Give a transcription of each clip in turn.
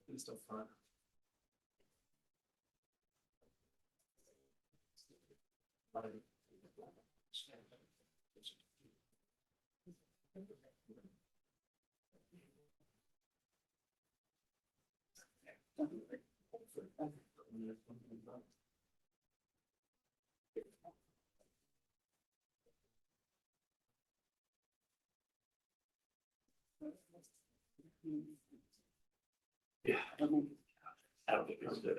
It's still fun. Yeah. I don't think it's good.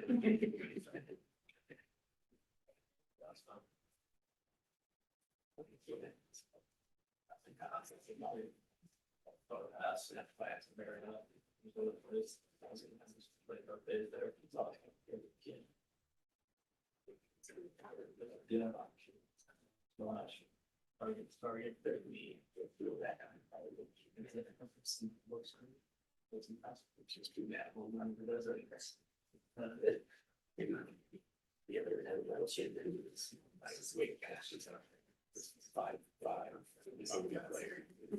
That's fun. Yeah. Target that we feel that. Just do that. We'll run for those. The other little shit that is like gosh, it's 5'5".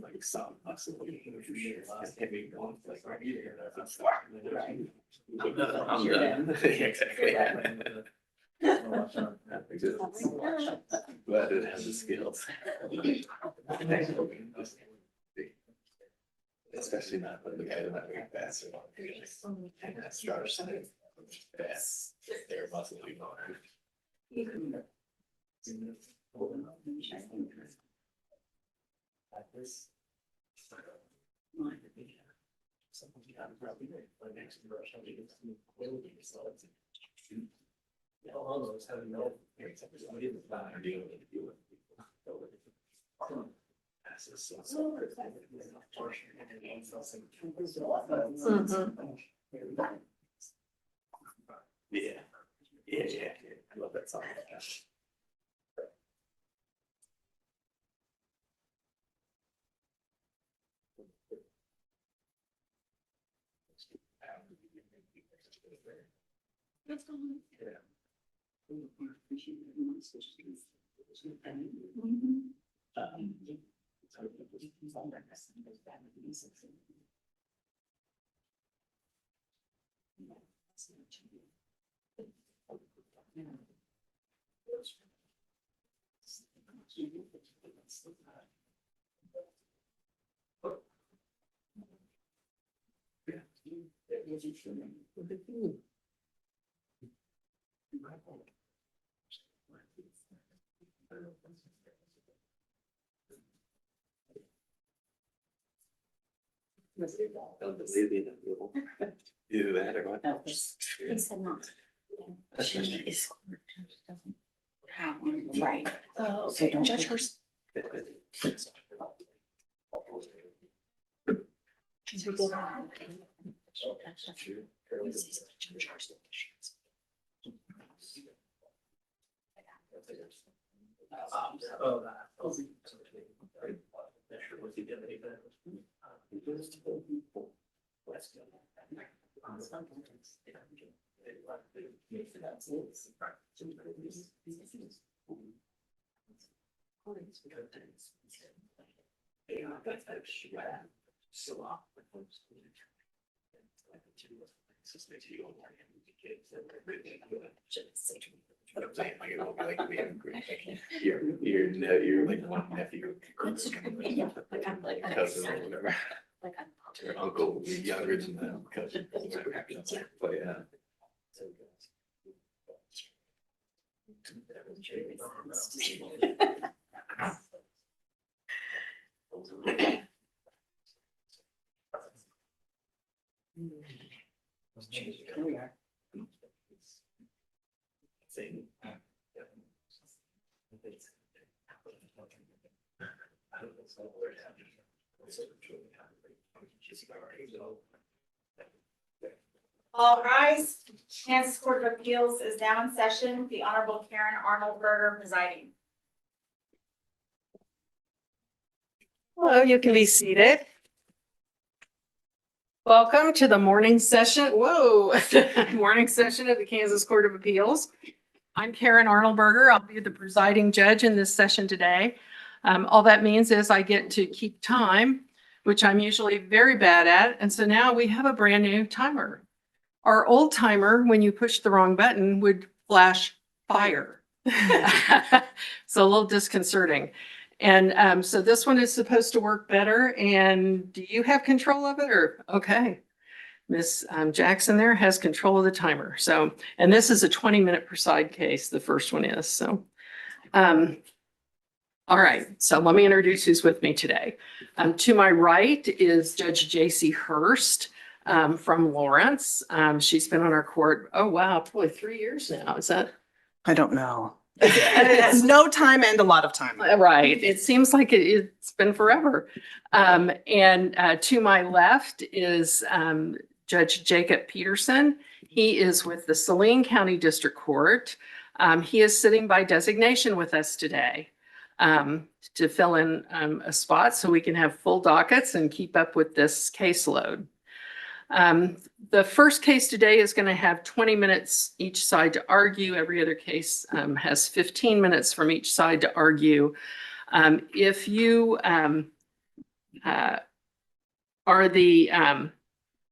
Like some muscle heavy one like right here. I'm done. Exactly. Glad it has the skills. Especially not when the guy that very fast. And that starts fast. Their muscle like this. Something you have probably like next to brush. All those having no. Yeah. I love that song. Do that or what? No, he said not. She is. Doesn't have one, right? Oh, So don't judge her. Oh, that. it won't be like we have you're like one nephew. That's true. Yeah, like I'm like. Cousin or whatever. Like I'm. Your uncle, you're younger than the cousin. But yeah. Thing. All rise. Kansas Court of Appeals is now in session. The Honorable Karen Arnold Berger presiding. Hello, you can be seated. Welcome to the morning session. Whoa, morning session of the Kansas Court of Appeals. I'm Karen Arnoldberger. I'll be the presiding judge in this session today. All that means is I get to keep time, which I'm usually very bad at. And so now we have a brand new timer. Our old timer, when you push the wrong button, would flash fire. So a little disconcerting. And so this one is supposed to work better. And do you have control of it or? Okay. Miss Jackson there has control of the timer. So, and this is a 20-minute per side case. The first one is so. All right. So let me introduce who's with me today. To my right is Judge J.C. Hurst from Lawrence. She's been on our court. Oh, wow. Probably 3 years now. Is that? I don't know. It's no time and a lot of time. Right. It seems like it's been forever. And to my left is Judge Jacob Peterson. He is with the Saline County District Court. He is sitting by designation with us today to fill in a spot so we can have full dockets and keep up with this caseload. The first case today is going to have 20 minutes each side to argue. Every other case has 15 minutes from each side to argue. If you are the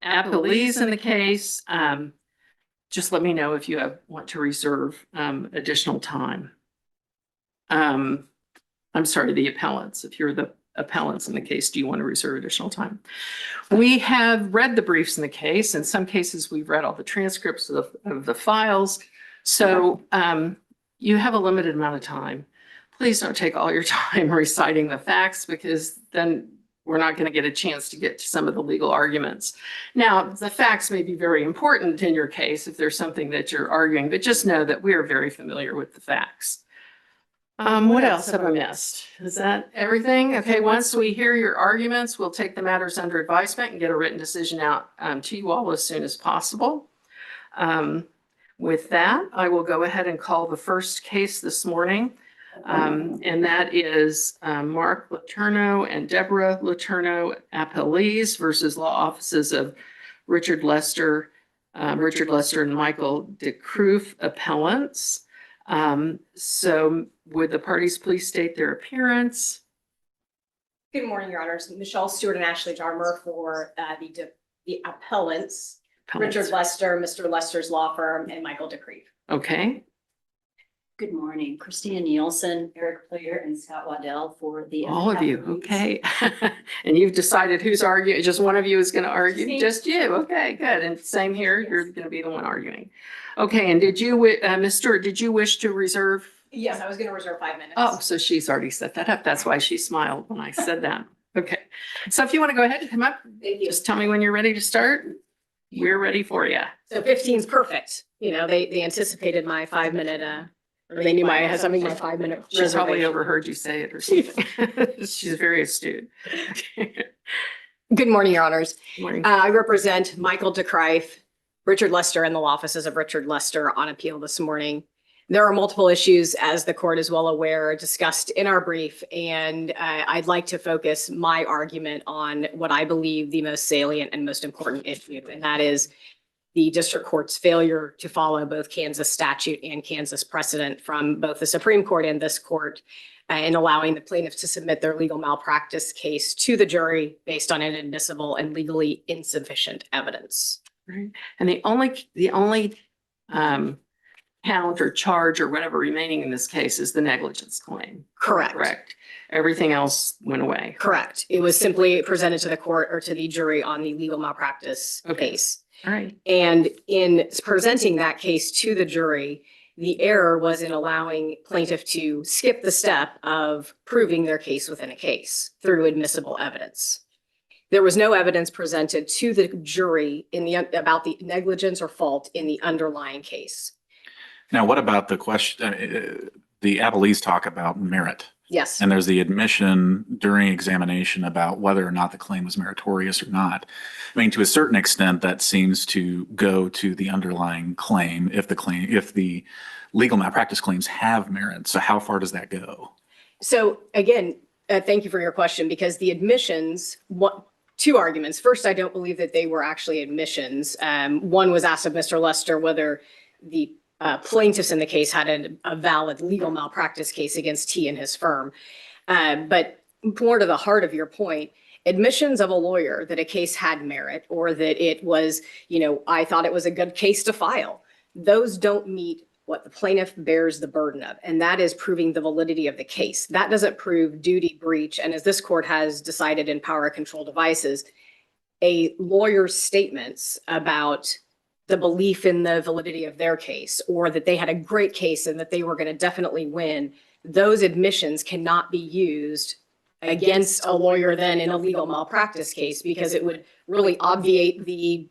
appellees in the case, just let me know if you want to reserve additional time. I'm sorry, the appellants. If you're the appellants in the case, do you want to reserve additional time? We have read the briefs in the case. In some cases, we've read all the transcripts of the files. So you have a limited amount of time. Please don't take all your time reciting the facts because then we're not going to get a chance to get to some of the legal arguments. Now, the facts may be very important in your case if there's something that you're arguing, but just know that we are very familiar with the facts. What else have I missed? Is that everything? Okay, once we hear your arguments, we'll take the matters under advisement and get a written decision out to you all as soon as possible. With that, I will go ahead and call the first case this morning. And that is Mark Letourneau and Deborah Letourneau appellees versus law offices of Richard Lester and Michael DeCroof appellants. So would the parties please state their appearance? Good morning, Your Honors. Michelle Stewart and Ashley Darmer for the appellants, Richard Lester, Mr. Lester's law firm, and Michael DeCroof. Okay. Good morning, Christina Nielsen, Eric Player, and Scott Waddell for the. All of you, okay. And you've decided who's arguing, just one of you is going to argue? Me. Just you, okay, good. And same here, you're going to be the one arguing. Okay, and did you, did you wish to reserve? Yes, I was going to reserve 5 minutes. Oh, so she's already set that up. That's why she smiled when I said that. Okay, so if you want to go ahead and come up, Thank you. just tell me when you're ready to start. We're ready for you. So 15 is perfect. You know, they anticipated my 5 minute, or they knew I had something, my 5 minute. She probably reservation. overheard you say it or something. She's very astute. Good morning, Your Honors. Morning. I represent Michael DeCroof, Richard Lester, and the law offices of Richard Lester on appeal this morning. There are multiple issues, as the court is well aware, discussed in our brief, and I'd like to focus my argument on what I believe the most salient and most important issue, and that is the district court's failure to follow both Kansas statute and Kansas precedent from both the Supreme Court and this court in allowing the plaintiffs to submit their legal malpractice case to the jury based on inadmissible and legally insufficient evidence. Right. And the only count or charge or whatever remaining in this case is the negligence claim. Correct. Correct. Everything else went away. Correct. It was simply presented to the court or to the jury on the legal malpractice Okay. case. All right. And in presenting that case to the jury, the error was in allowing plaintiff to skip the step of proving their case within a case through admissible evidence. There was no evidence presented to the jury about the negligence or fault in the underlying case. Now, what about the question, the appellees talk about merit, Yes. and there's the admission during examination about whether or not the claim was meritorious or not. I mean, to a certain extent, that seems to go to the underlying claim if the legal malpractice claims have merit. So how far does that go? So again, thank you for your question, because the admissions, two arguments. First, I don't believe that they were actually admissions. One was asked of Mr. Lester whether the plaintiffs in the case had a valid legal malpractice case against he and his firm. But more to the heart of your point, admissions of a lawyer that a case had merit or that it was, I thought it was a good case to file, those don't meet what the plaintiff bears the burden of, and that is proving the validity of the case. That doesn't prove duty, breach, and as this court has decided in Power of Control Devices, a lawyer's statements about the belief in the validity of their case or that they had a great case and that they were going to definitely win, those admissions cannot be used against a lawyer then in a legal malpractice case, because it would really obviate the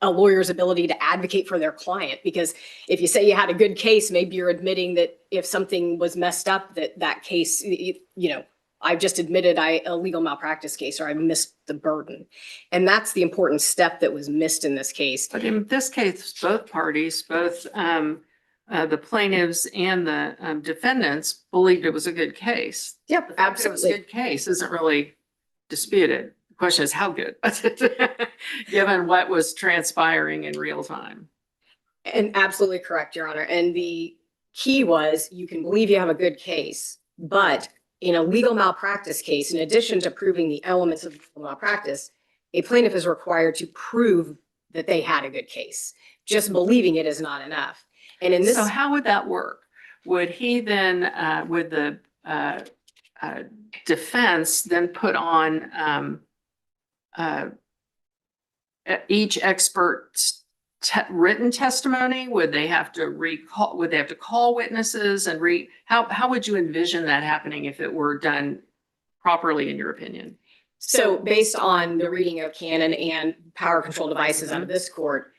a lawyer's ability to advocate for their client. Because if you say you had a good case, maybe you're admitting that if something was messed up, that case, I've just admitted a legal malpractice case, or I missed the burden. And that's the important step that was missed in this case. But in this case, both parties, both the plaintiffs and the defendants believed it was a good case. Yep, The fact that it was a absolutely. good case isn't really disputed. The question is how good, given what was transpiring in real time. And absolutely correct, Your Honor. And the key was you can believe you have a good case, but in a legal malpractice case, in addition to proving the elements of legal malpractice, a plaintiff is required to prove that they had a good case. Just believing it is not enough. And in this, So how would that work? Would he then, would the defense then put on each expert's written testimony? Would they have to recall, would they have to call witnesses and how would you envision that happening if it were done properly, in your opinion? so based on the reading of canon and power control devices out of this court,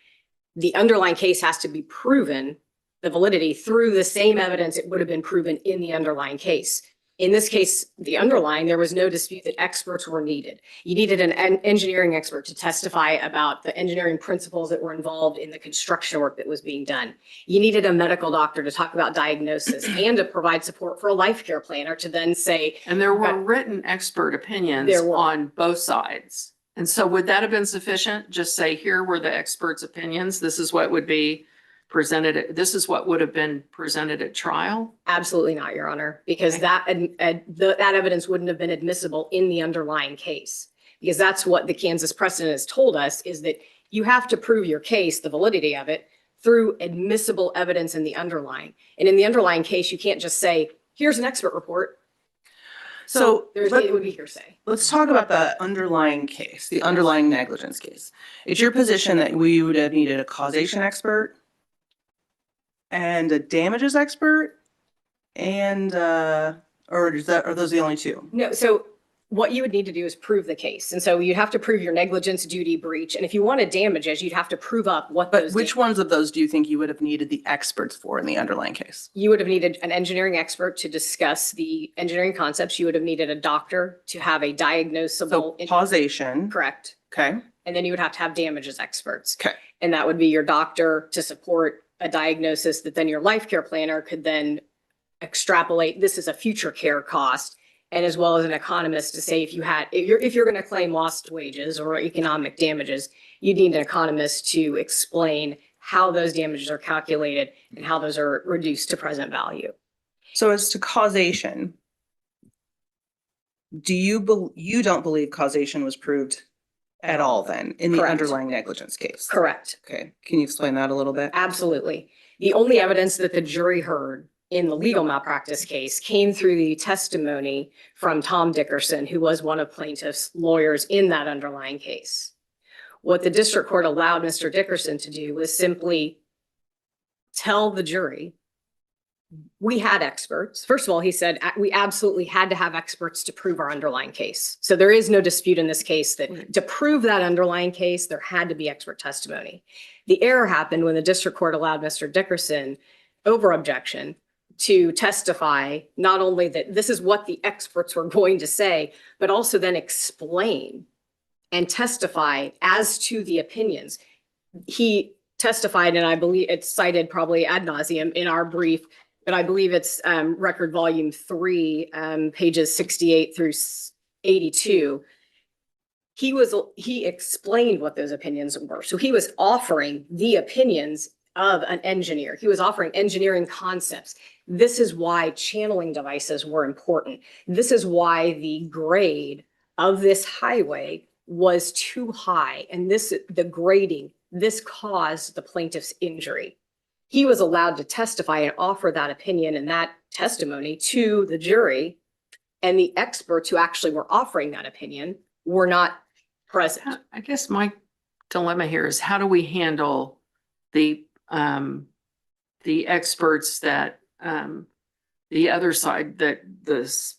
the underlying case has to be proven, the validity, through the same evidence it would have been proven in the underlying case. In this case, the underlying, there was no dispute that experts were needed. You needed an engineering expert to testify about the engineering principles that were involved in the construction work that was being done. You needed a medical doctor to talk about diagnosis and to provide support for a life care planner to then say, And there were written expert opinions There were. on both sides. And so would that have been sufficient? Just say, here were the experts' opinions. This is what would be presented. This is what would have been presented at trial? absolutely not, Your Honor, because that evidence wouldn't have been admissible in the underlying case. Because that's what the Kansas precedent has told us, is that you have to prove your case, the validity of it, through admissible evidence in the underlying. And in the underlying case, you can't just say, here's an expert report. So It would be hearsay. let's talk about the underlying case, the underlying negligence case. It's your position that we would have needed a causation expert and a damages expert and, or are those the only two? No, so what you would need to do is prove the case. And so you'd have to prove your negligence, duty, breach. And if you wanted damages, you'd have to prove up what But those. which ones of those do you think you would have needed the experts for in the underlying case? You would have needed an engineering expert to discuss the engineering concepts. You would have needed a doctor to have a So diagnosable. causation, Correct. okay, And then you would have to have damages experts. okay. And that would be your doctor to support a diagnosis that then your life care planner could then extrapolate, this is a future care cost. And as well as an economist to say, if you're going to claim lost wages or economic damages, you need an economist to explain how those damages are calculated and how those are reduced to present value. So as to causation, you don't believe causation was proved at all then in the Correct. underlying negligence case? Correct. Okay, can you explain that a little bit? Absolutely. The only evidence that the jury heard in the legal malpractice case came through the testimony from Tom Dickerson, who was one of plaintiff's lawyers in that underlying case. What the district court allowed Mr. Dickerson to do was simply tell the jury, we had experts. First of all, he said we absolutely had to have experts to prove our underlying case. So there is no dispute in this case that to prove that underlying case, there had to be expert testimony. The error happened when the district court allowed Mr. Dickerson, over objection, to testify not only that this is what the experts were going to say, but also then explain and testify as to the opinions. He testified, and I believe it's cited probably ad nauseum in our brief, but I believe it's record volume 3, pages 68 through 82. He explained what those opinions were. So he was offering the opinions of an engineer. He was offering engineering concepts. This is why channeling devices were important. This is why the grade of this highway was too high. And the grading, this caused the plaintiff's injury. He was allowed to testify and offer that opinion and that testimony to the jury. And the experts who actually were offering that opinion were not present. I guess my dilemma here is how do we handle the experts that the other side, that this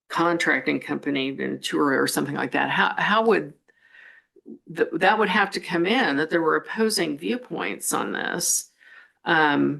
contracting company, Ventura or something like that, how would that would have to come in, that there were opposing viewpoints on this? How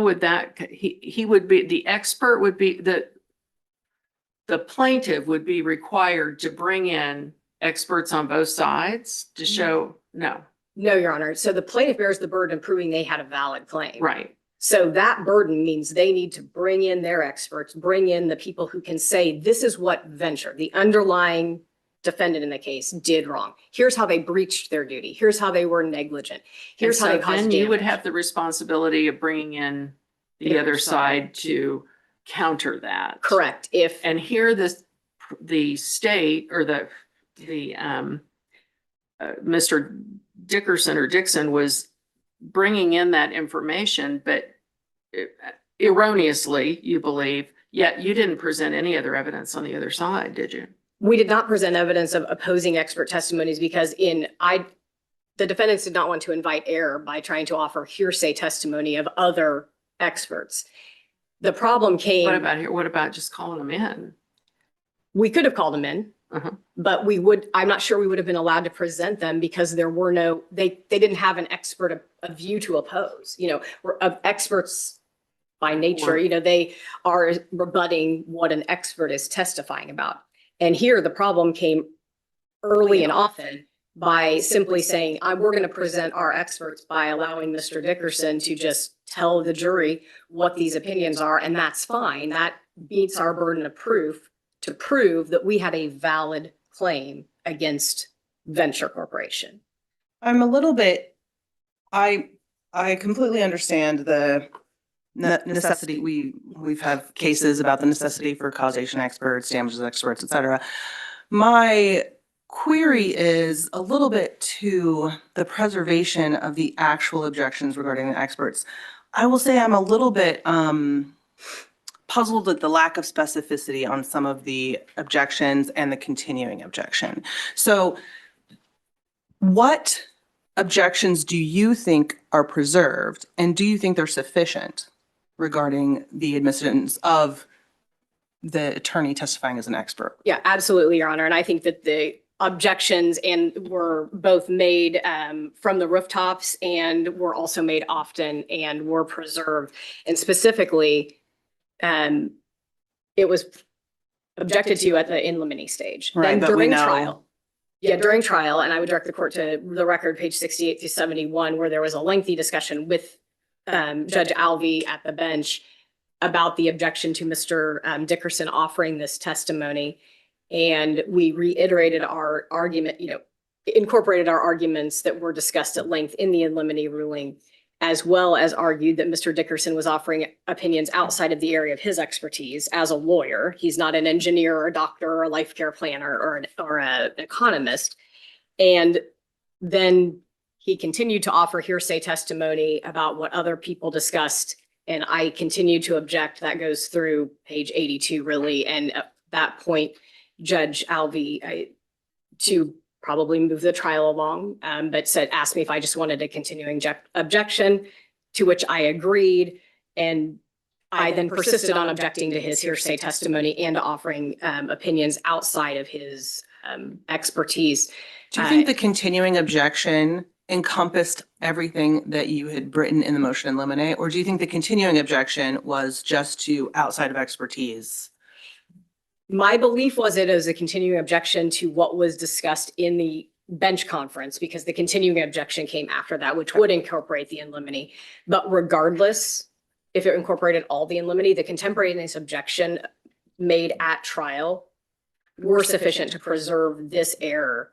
would that, he would be, the expert would be, the plaintiff would be required to bring in experts on both sides to show, no. No, Your Honor. So the plaintiff bears the burden of proving they had a valid claim. Right. So that burden means they need to bring in their experts, bring in the people who can say, this is what Venture, the underlying defendant in the case, did wrong. Here's how they breached their duty. Here's how they were negligent. Here's how they caused Then damage. you would have the responsibility of bringing in the other side to counter that. Correct. And here the state or Mr. Dickerson or Dixon was bringing in that information, but erroneously, you believe, yet you didn't present any other evidence on the other side, did you? We did not present evidence of opposing expert testimonies because the defendants did not want to invite error by trying to offer hearsay testimony of other experts. The problem came. What about just calling them in? We could have called them in, but I'm not sure we would have been allowed to present them because there were they didn't have an expert, a view to oppose, experts by nature, they are rebutting what an expert is testifying about. And here the problem came early and often by simply saying, we're going to present our experts by allowing Mr. Dickerson to just tell the jury what these opinions are. And that's fine. That meets our burden of proof to prove that we had a valid claim against Venture Corporation. I'm a little bit, I completely understand the necessity. We've had cases about the necessity for causation experts, damages experts, et cetera. My query is a little bit to the preservation of the actual objections regarding the experts. I will say I'm a little bit puzzled at the lack of specificity on some of the objections and the continuing objection. So what objections do you think are preserved, and do you think they're sufficient regarding the admissions of the attorney testifying as an expert? Yeah, absolutely, Your Honor. And I think that the objections were both made from the rooftops and were also made often and were preserved. And specifically, it was objected to at the in limine stage. Right, Then but we during know- trial. Yeah, during trial, and I would direct the court to the record, page 68 through 71, where there was a lengthy discussion with Judge Alvey at the bench about the objection to Mr. Dickerson offering this testimony. And we reiterated our argument, incorporated our arguments that were discussed at length in the in limine ruling, as well as argued that Mr. Dickerson was offering opinions outside of the area of his expertise as a lawyer. He's not an engineer or a doctor or a life care planner or an economist. And then He continued to offer hearsay testimony about what other people discussed. And I continued to object. That goes through page 82 really. And at that point, Judge Alvey, to probably move the trial along, but asked me if I just wanted a continuing objection, to which I agreed. And I then persisted on objecting to his hearsay testimony and offering opinions outside of his expertise. Do you think the continuing objection encompassed everything that you had written in the motion in limine, or do you think the continuing objection was just to outside of expertise? My belief was it as a continuing objection to what was discussed in the bench conference, because the continuing objection came after that, which would incorporate the in limine. But regardless, if it incorporated all the in limine, the contemporaneous objection made at trial were sufficient to preserve this error,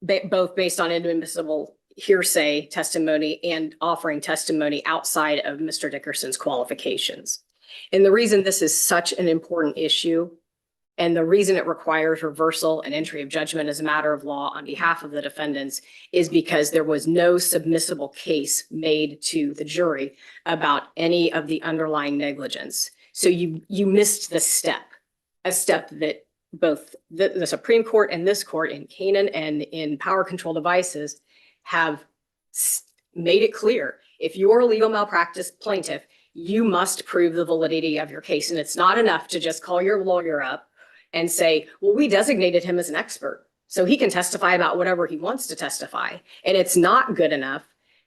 both based on inadmissible hearsay testimony and offering testimony outside of Mr. Dickerson's qualifications. And the reason this is such an important issue, and the reason it requires reversal and entry of judgment as a matter of law on behalf of the defendants, is because there was no submissible case made to the jury about any of the underlying negligence. So you missed the step, a step that both the Supreme Court and this court in Canaan and in power control devices have made it clear. If you're a legal malpractice plaintiff, you must prove the validity of your case. And it's not enough to just call your lawyer up and say, well, we designated him as an expert, so he can testify about whatever he wants to testify. And it's not good enough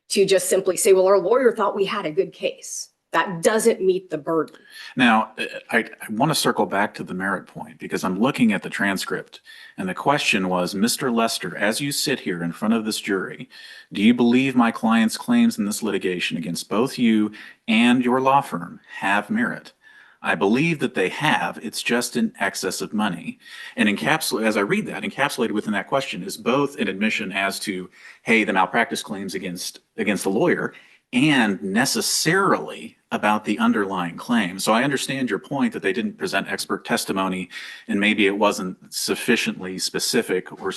to just simply say, well, our lawyer thought we had a good case. That doesn't meet the burden. Now, I want to circle back to the merit point, because I'm looking at the transcript, and the question was, Mr. Lester, as you sit here in front of this jury, do you believe my client's claims in this litigation against both you and your law firm have merit? I believe that they have. It's just in excess of money. And as I read that, encapsulated within that question is both an admission as to, hey, the malpractice claims against the lawyer, and necessarily about the underlying claim. So I understand your point that they didn't present expert testimony, and maybe it wasn't sufficiently specific or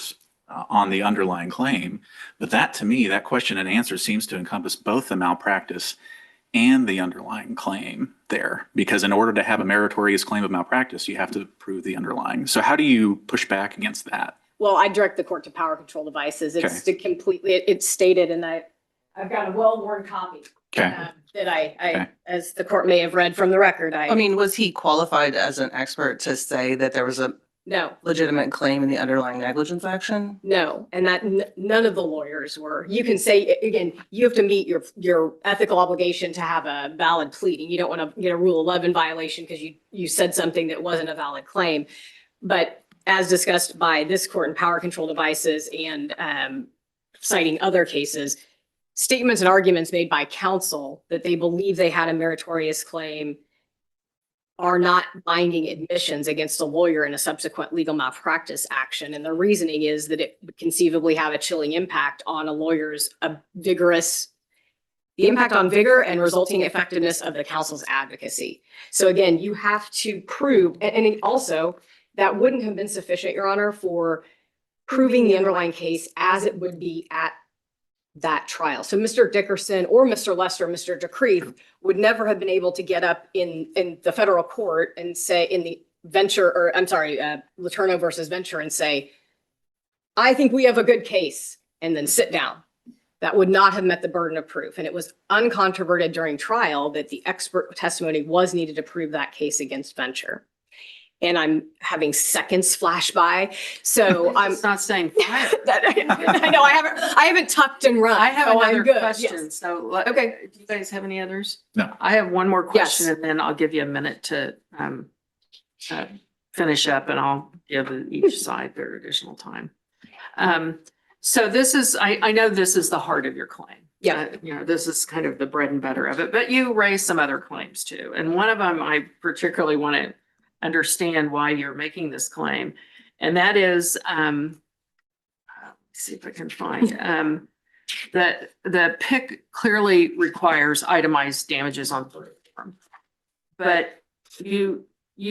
on the underlying claim. But that, to me, that question and answer seems to encompass both the malpractice and the underlying claim there, because in order to have a meritorious claim of malpractice, you have to prove the underlying. So how do you push back against that? Well, I direct the court to power control devices. It's it's stated, and I've got a well-worn copy Okay. that I, Okay. as the court may have read from the record, I mean, was he qualified as an expert to say that there was a no. legitimate claim in the underlying negligence action? No, and that none of the lawyers were. You can say, again, you have to meet your ethical obligation to have a valid pleading. You don't want to get a Rule 11 violation because you said something that wasn't a valid claim. But as discussed by this court in power control devices and citing other cases, statements and arguments made by counsel that they believe they had a meritorious claim are not binding admissions against a lawyer in a subsequent legal malpractice action. And the reasoning is that it would conceivably have a chilling impact on a lawyer's the impact on vigor and resulting effectiveness of the counsel's advocacy. So again, you have to prove, and also that wouldn't have been sufficient, Your Honor, for proving the underlying case as it would be at that trial. So Mr. Dickerson or Mr. Lester, Mr. DeCreef would never have been able to get up in the federal court and say in the Letourneau versus Venture and say, I think we have a good case, and then sit down. That would not have met the burden of proof. And it was uncontroverted during trial that the expert testimony was needed to prove that case against Venture. And I'm having seconds flash by. So I'm It's not saying fire. I know I haven't tucked and run. I have so I'm another good. question. Yes. So, Okay. Do you guys have any others? No. I have one more question, Yes. and then I'll give you a minute to finish up, and I'll give each side their additional time. So this is, I know this is the heart of your claim. Yeah. This is kind of the bread and butter of it, but you raised some other claims too. And one of them, I particularly want to understand why you're making this claim. And that is, let's see if I can find, that the PIC clearly requires itemized damages on verdict form. But you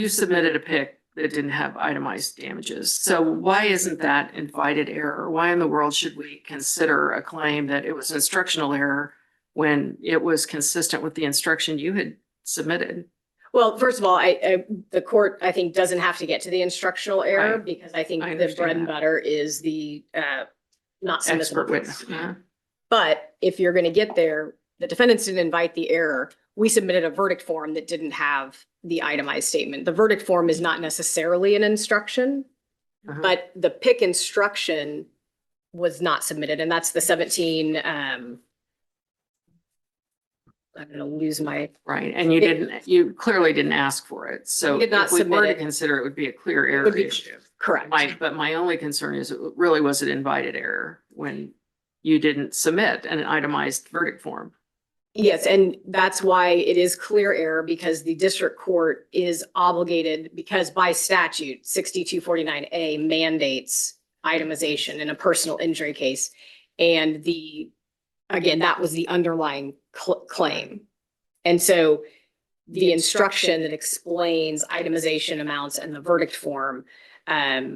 submitted a PIC that didn't have itemized damages. So why isn't that invited error? Why in the world should we consider a claim that it was instructional error when it was consistent with the instruction you had submitted? Well, first of all, the court, I think, doesn't have to get to the instructional error Right. because I think I the understand bread and that. butter is the not Expert submissible. witness. Yeah. But if you're going to get there, the defendants didn't invite the error. We submitted a verdict form that didn't have the itemized statement. The verdict form is not necessarily an instruction, Uh-huh. but the PIC instruction was not submitted, and that's the 17, I'm gonna lose my, Right, and you clearly didn't ask for it, so We did not if we submit were to it. consider it would be a clear It error would be issue. correct. But my only concern is, really, was it invited error when you didn't submit an itemized verdict form? Yes, and that's why it is clear error because the district court is obligated, because by statute, 6249A mandates itemization in a personal injury case. And again, that was the underlying claim. And so the instruction that explains itemization amounts and the verdict form, I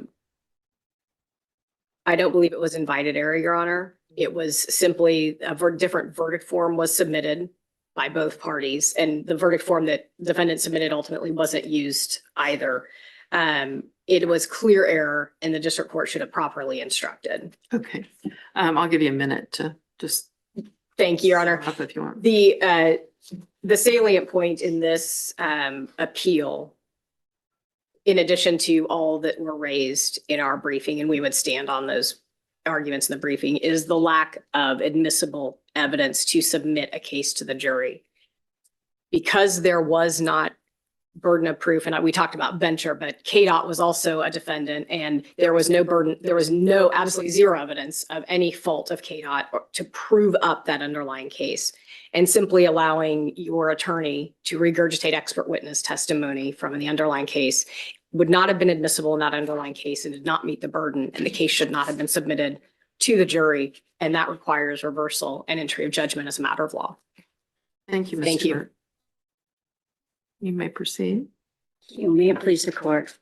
don't believe it was invited error, Your Honor. It was simply a different verdict form was submitted by both parties, and the verdict form that defendant submitted ultimately wasn't used either. It was clear error, and the district court should have properly instructed. Okay, I'll give you a minute to just. Thank you, Your Honor. Up if you want. The salient point in this appeal, in addition to all that were raised in our briefing, and we would stand on those arguments in the briefing, is the lack of admissible evidence to submit a case to the jury. Because there was not burden of proof, and we talked about Venture, but KDOT was also a defendant, and there was no burden, there was no, absolutely zero evidence of any fault of KDOT to prove up that underlying case. And simply allowing your attorney to regurgitate expert witness testimony from the underlying case would not have been admissible in that underlying case and did not meet the burden, and the case should not have been submitted to the jury, and that requires reversal and entry of judgment as a matter of law. Thank you, Ms. Thank you. Stewart. You may proceed. May it please the court.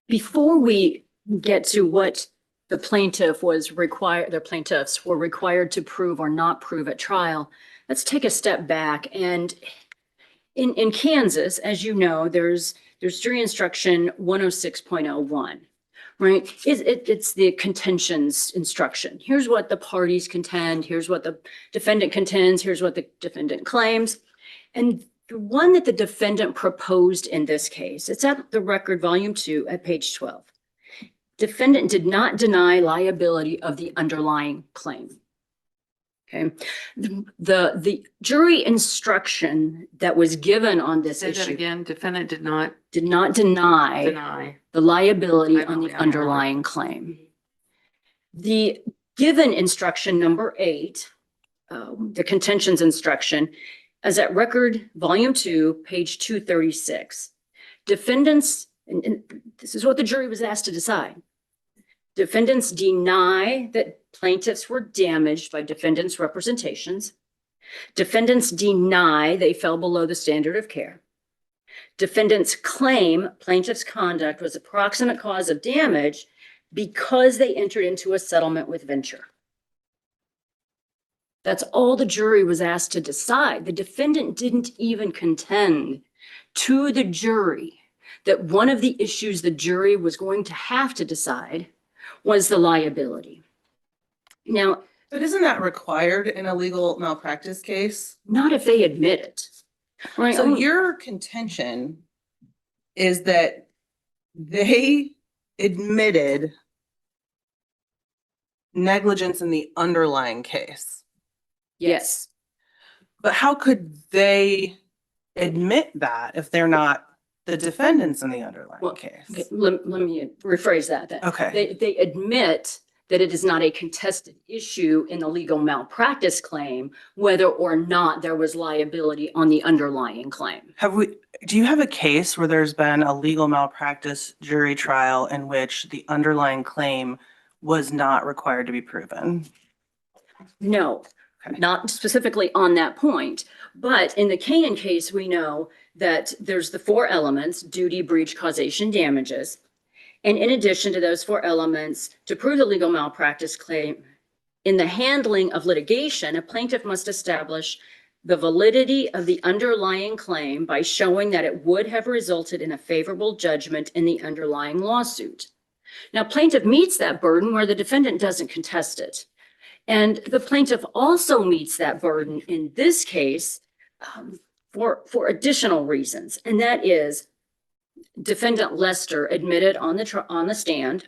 Before we get to what the plaintiffs were required to prove or not prove at trial, let's take a step back. And in Kansas, as you know, there's jury instruction 106.01, right? It's the contentions instruction. Here's what the parties contend. Here's what the defendant contends. Here's what the defendant claims. And the one that the defendant proposed in this case, it's at the record volume 2 at page 12. Defendant did not deny liability of the underlying claim. Okay. The jury instruction that was given on this Say that issue again, defendant did not did not deny deny. the liability I on the know. underlying claim. The given instruction number 8, the contentions instruction, is at record volume 2, page 236. Defendants, and this is what the jury was asked to decide. Defendants deny that plaintiffs were damaged by defendants' representations. Defendants deny they fell below the standard of care. Defendants claim plaintiff's conduct was a proximate cause of damage because they entered into a settlement with Venture. That's all the jury was asked to decide. The defendant didn't even contend to the jury that one of the issues the jury was going to have to decide was the liability. Now, But isn't that required in a legal malpractice case? not if they admit it. Right? So your contention is that they admitted negligence in the underlying case. Yes. But how could they admit that if they're not the defendants in the underlying Well, case? Okay, let me rephrase that then. Okay. They admit that it is not a contested issue in the legal malpractice claim, whether or not there was liability on the underlying claim. Do you have a case where there's been a legal malpractice jury trial in which the underlying claim was not required to be proven? No, Okay. not specifically on that point, but in the Kanan case, we know that there's the four elements: duty, breach, causation, damages. And in addition to those four elements, to prove the legal malpractice claim, in the handling of litigation, a plaintiff must establish the validity of the underlying claim by showing that it would have resulted in a favorable judgment in the underlying lawsuit. Now, plaintiff meets that burden where the defendant doesn't contest it. And the plaintiff also meets that burden in this case for additional reasons. And that is defendant Lester admitted on the stand,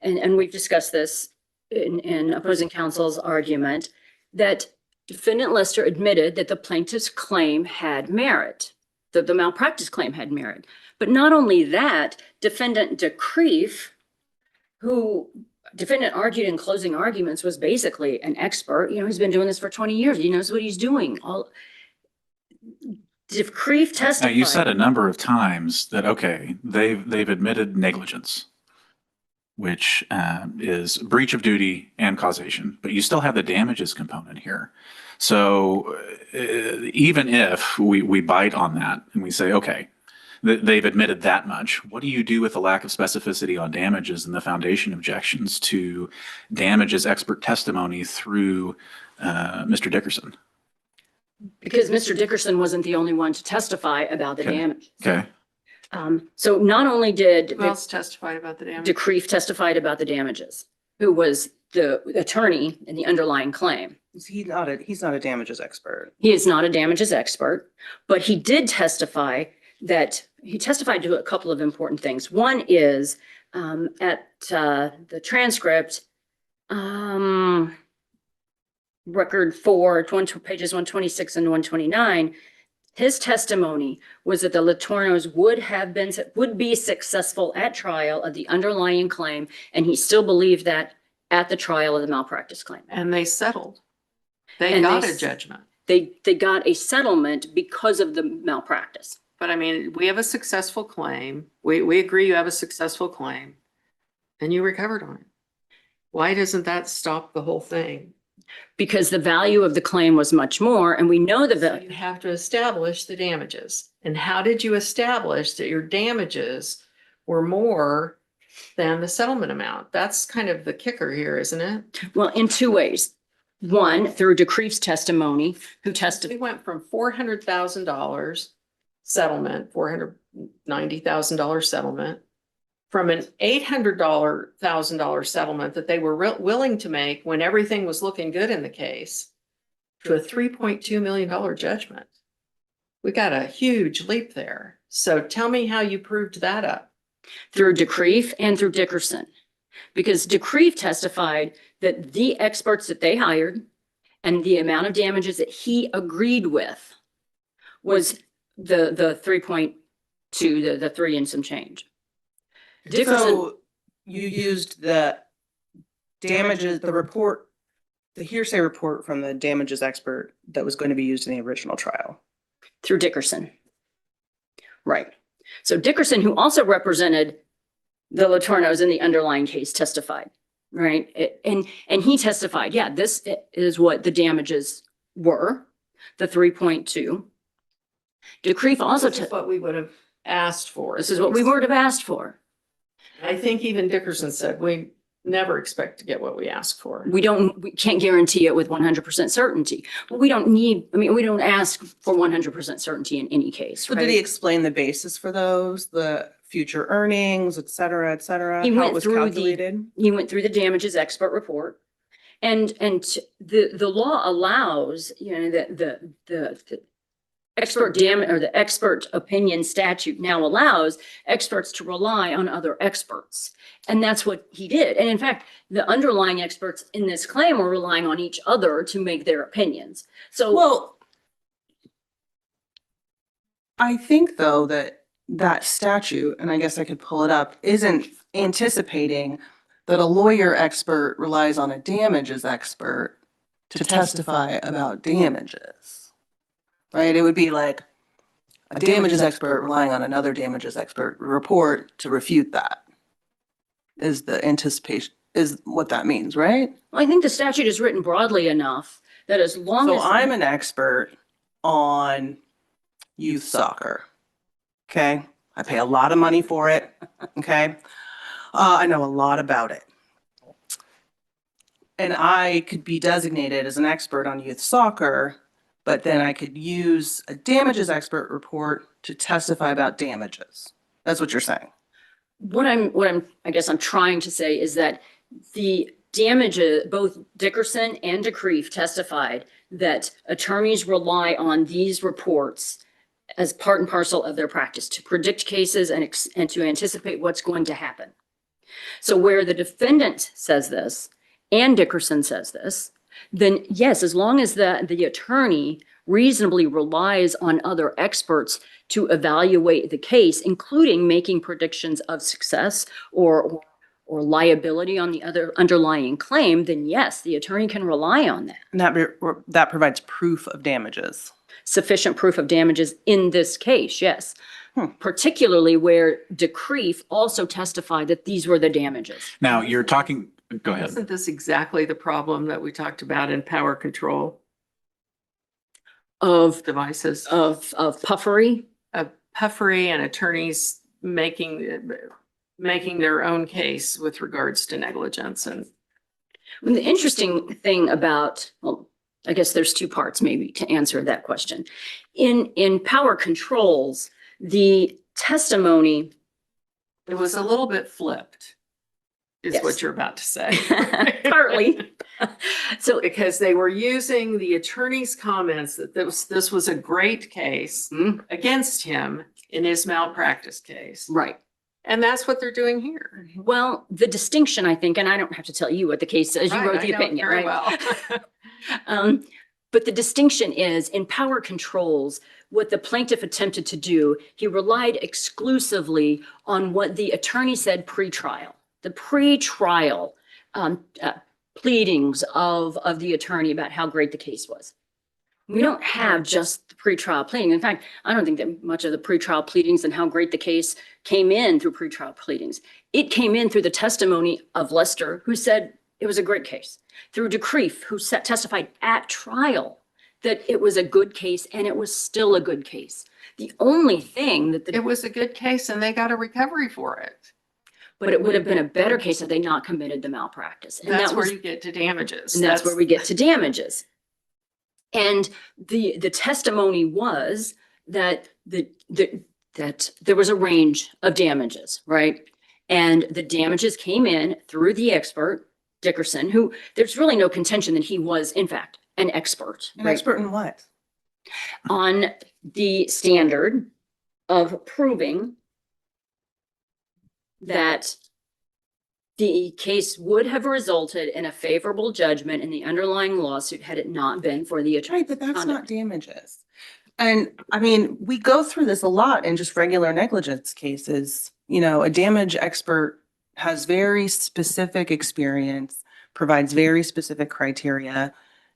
and we've discussed this in opposing counsel's argument, that defendant Lester admitted that the plaintiff's claim had merit, that the malpractice claim had merit. But not only that, defendant DeCreef, who defendant argued in closing arguments, was basically an expert. You know, he's been doing this for 20 years. He knows what he's doing. DeCreef Now, testified. you said a number of times that, okay, they've admitted negligence, which is breach of duty and causation, but you still have the damages component here. So even if we bite on that and we say, okay, they've admitted that much, what do you do with the lack of specificity on damages and the foundation objections to damages expert testimony through Mr. Dickerson? Because Mr. Dickerson wasn't the only one to testify about the Okay. damage. Okay. So not only did Who else testified about the damage? DeCreef testified about the damages, who was the attorney in the underlying claim. He's not a damages expert. He is not a damages expert, but he did testify that he testified to a couple of important things. One is at the transcript, record 4, pages 126 and 129, his testimony was that the Letourneaus would be successful at trial of the underlying claim, and he still believed that at the trial of the malpractice claim. And they settled. They And got they a s- judgment. They got a settlement because of the malpractice. But I mean, we have a successful claim. We agree you have a successful claim and you recovered on it. Why doesn't that stop the whole thing? Because the value of the claim was much more, and we know the So value. you have to establish the damages. And how did you establish that your damages were more than the settlement amount? That's kind of the kicker here, isn't it? Well, in two ways. One, through DeCreef's testimony, who We testified, went from $400,000 settlement, $490,000 settlement, from an $800,000 settlement that they were willing to make when everything was looking good in the case, to a $3.2 million judgment. We got a huge leap there. So tell me how you proved that up. through DeCreef and through Dickerson. Because DeCreef testified that the experts that they hired and the amount of damages that he agreed with was the 3.2, the 3 and some change. Dickerson, So you used the damages, the hearsay report from the damages expert that was going to be used in the original trial. through Dickerson. Right. So Dickerson, who also represented the Letourneaus in the underlying case, testified, right? And he testified, yeah, this is what the damages were, the 3.2. DeCreef also, This is what we would have asked for. this is what we would have asked for. I think even Dickerson said, we never expect to get what we ask for. We can't guarantee it with 100% certainty. But we don't ask for 100% certainty in any case, So did he right? explain the basis for those, the future earnings, et cetera, He how went it was through the- calculated? He went through the damages expert report. And the law allows, the expert opinion statute now allows experts to rely on other experts. And that's what he did. And in fact, the underlying experts in this claim were relying on each other to make their opinions. So, Well, I think though that statute, and I guess I could pull it up, isn't anticipating that a lawyer expert relies on a damages expert to testify about damages. Right? It would be like a damages expert relying on another damages expert report to refute that. Is the anticipation, is what that means, right? I think the statute is written broadly enough that as long So as. I'm an expert on youth soccer. Okay, I pay a lot of money for it. Okay, I know a lot about it. And I could be designated as an expert on youth soccer, but then I could use a damages expert report to testify about damages. That's what you're saying. I guess I'm trying to say is that the damages, both Dickerson and DeCreef testified that attorneys rely on these reports as part and parcel of their practice to predict cases and to anticipate what's going to happen. So where the defendant says this and Dickerson says this, then yes, as long as the attorney reasonably relies on other experts to evaluate the case, including making predictions of success or liability on the other underlying claim, then yes, the attorney can rely on that. And that provides proof of damages. Sufficient proof of damages in this case, yes. Particularly where DeCreef also testified that these were the damages. Now, you're talking, go ahead. Isn't this exactly the problem that we talked about in power control Of devices? puffery. Of puffery and attorneys making their own case with regards to negligence and. And the interesting thing about, well, I guess there's two parts maybe to answer that question. In power controls, the testimony. It was a little bit flipped, is Yes. what you're about to say. Partly. So, Because they were using the attorney's comments that this was a great case Mm, against him in his malpractice case. right. And that's what they're doing here. Well, the distinction, I think, and I don't have to tell you what the case says, you Right, wrote I the know it opinion, very right? well. But the distinction is in power controls, what the plaintiff attempted to do, he relied exclusively on what the attorney said pre-trial. The pre-trial pleadings of the attorney about how great the case was. We don't have just the pre-trial pleading. In fact, I don't think that much of the pre-trial pleadings and how great the case came in through pre-trial pleadings. It came in through the testimony of Lester, who said it was a great case, through DeCreef, who testified at trial that it was a good case and it was still a good case. The only thing that It was a good case and they got a recovery for it. but it would have been a better case had they not committed the malpractice. And That's that where was, you get to damages. and that's where we get to damages. And the testimony was that that there was a range of damages, right? And the damages came in through the expert, Dickerson, who there's really no contention that he was, in fact, an expert, An right? expert in what? On the standard of proving that the case would have resulted in a favorable judgment in the underlying lawsuit had it not been for the attorney. Right, but that's not Conduct. damages. And I mean, we go through this a lot in just regular negligence cases. You know, a damage expert has very specific experience, provides very specific criteria,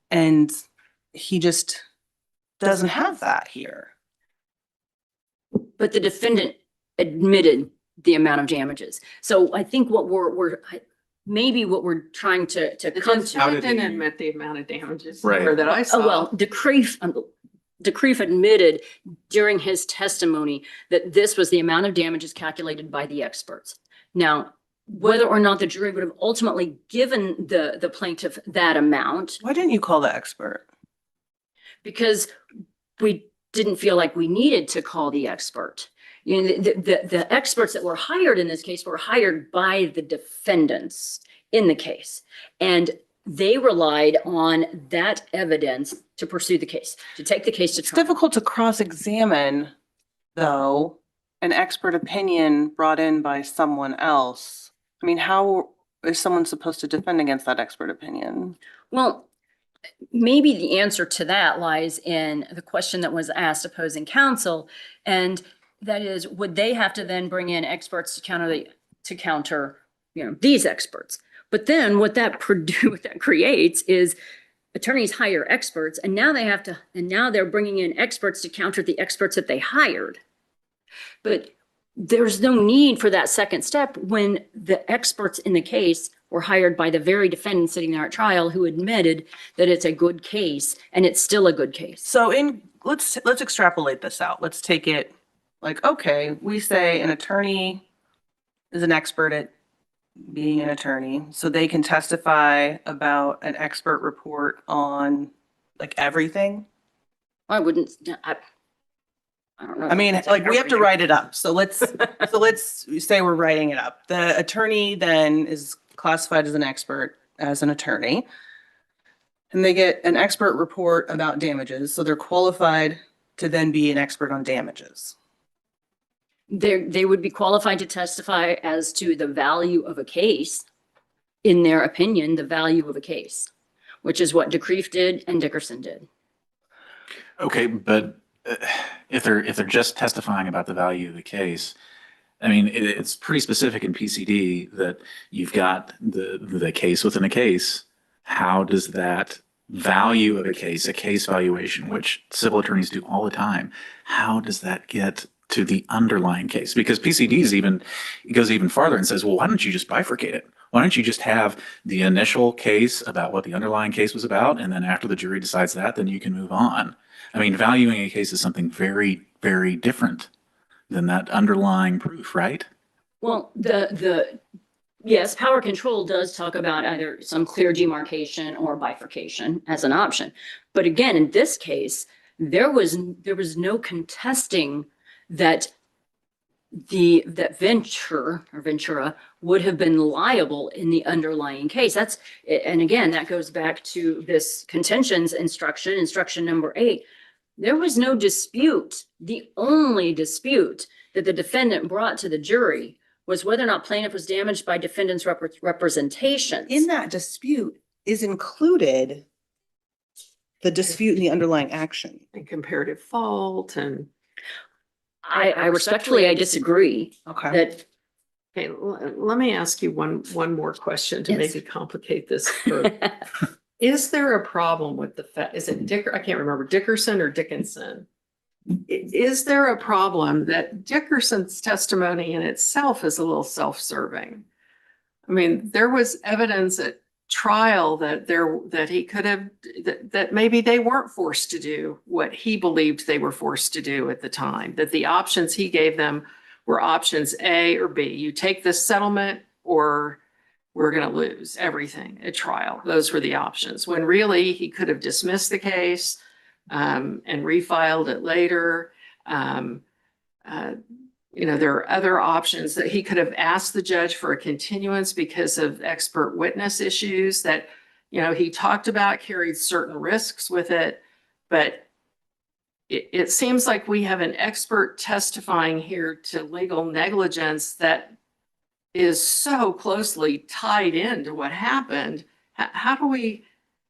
and he just doesn't have that here. But the defendant admitted the amount of damages. So I think what maybe what we're trying to The come to. defendant didn't admit the amount of damages Right. or that I saw. Oh, well, DeCreef admitted during his testimony that this was the amount of damages calculated by the experts. Now, whether or not the jury would have ultimately given the plaintiff that amount, Why didn't you call the expert? because we didn't feel like we needed to call the expert. You know, the experts that were hired in this case were hired by the defendants in the case. And they relied on that evidence to pursue the case, to take the case to It's trial. difficult to cross-examine, though, an expert opinion brought in by someone else. I mean, how is someone supposed to defend against that expert opinion? Well, maybe the answer to that lies in the question that was asked opposing counsel. And that is, would they have to then bring in experts to counter, you know, these experts? But then what that creates is attorneys hire experts and now they're bringing in experts to counter the experts that they hired. But there's no need for that second step when the experts in the case were hired by the very defendant sitting there at trial who admitted that it's a good case and it's still a good case. So let's extrapolate this out. Let's take it Like, okay, we say an attorney is an expert at being an attorney, so they can testify about an expert report on like everything. I wouldn't, I don't know. I mean, That's like, we have to everything. write it up. So let's say we're writing it up. The attorney then is classified as an expert, as an attorney. And they get an expert report about damages, so they're qualified to then be an expert on damages. They would be qualified to testify as to the value of a case, in their opinion, the value of a case, which is what DeCreef did and Dickerson did. Okay, but if they're just testifying about the value of the case, I mean, it's pretty specific in PCD that you've got the case within a case. How does that value of a case valuation, which civil attorneys do all the time, how does that get to the underlying case? Because PCD goes even farther and says, well, why don't you just bifurcate it? Why don't you just have the initial case about what the underlying case was about, and then after the jury decides that, then you can move on. I mean, valuing a case is something very, very different than that underlying proof, right? Well, yes, power control does talk about either some clear demarcation or bifurcation as an option. But again, in this case, there was no contesting that Ventura would have been liable in the underlying case. And again, that goes back to this contentions instruction number 8. There was no dispute. The only dispute that the defendant brought to the jury was whether or not plaintiff was damaged by defendant's representations. In that dispute is included the dispute in the underlying action. And comparative fault and. I respectfully, I disagree Okay. that Okay, let me ask you one more question to Yes. maybe complicate this further. Is there a problem with the fact, is it I can't remember, Dickerson or Dickinson? Is there a problem that Dickerson's testimony in itself is a little self-serving? I mean, there was evidence at trial that he could have, that maybe they weren't forced to do what he believed they were forced to do at the time, that the options he gave them were options A or B. You take this settlement or we're going to lose everything at trial. Those were the options, when really he could have dismissed the case and refiled it later. There are other options that he could have asked the judge for a continuance because of expert witness issues that, he talked about carried certain risks with it. But it seems like we have an expert testifying here to legal negligence that is so closely tied into what happened. How do we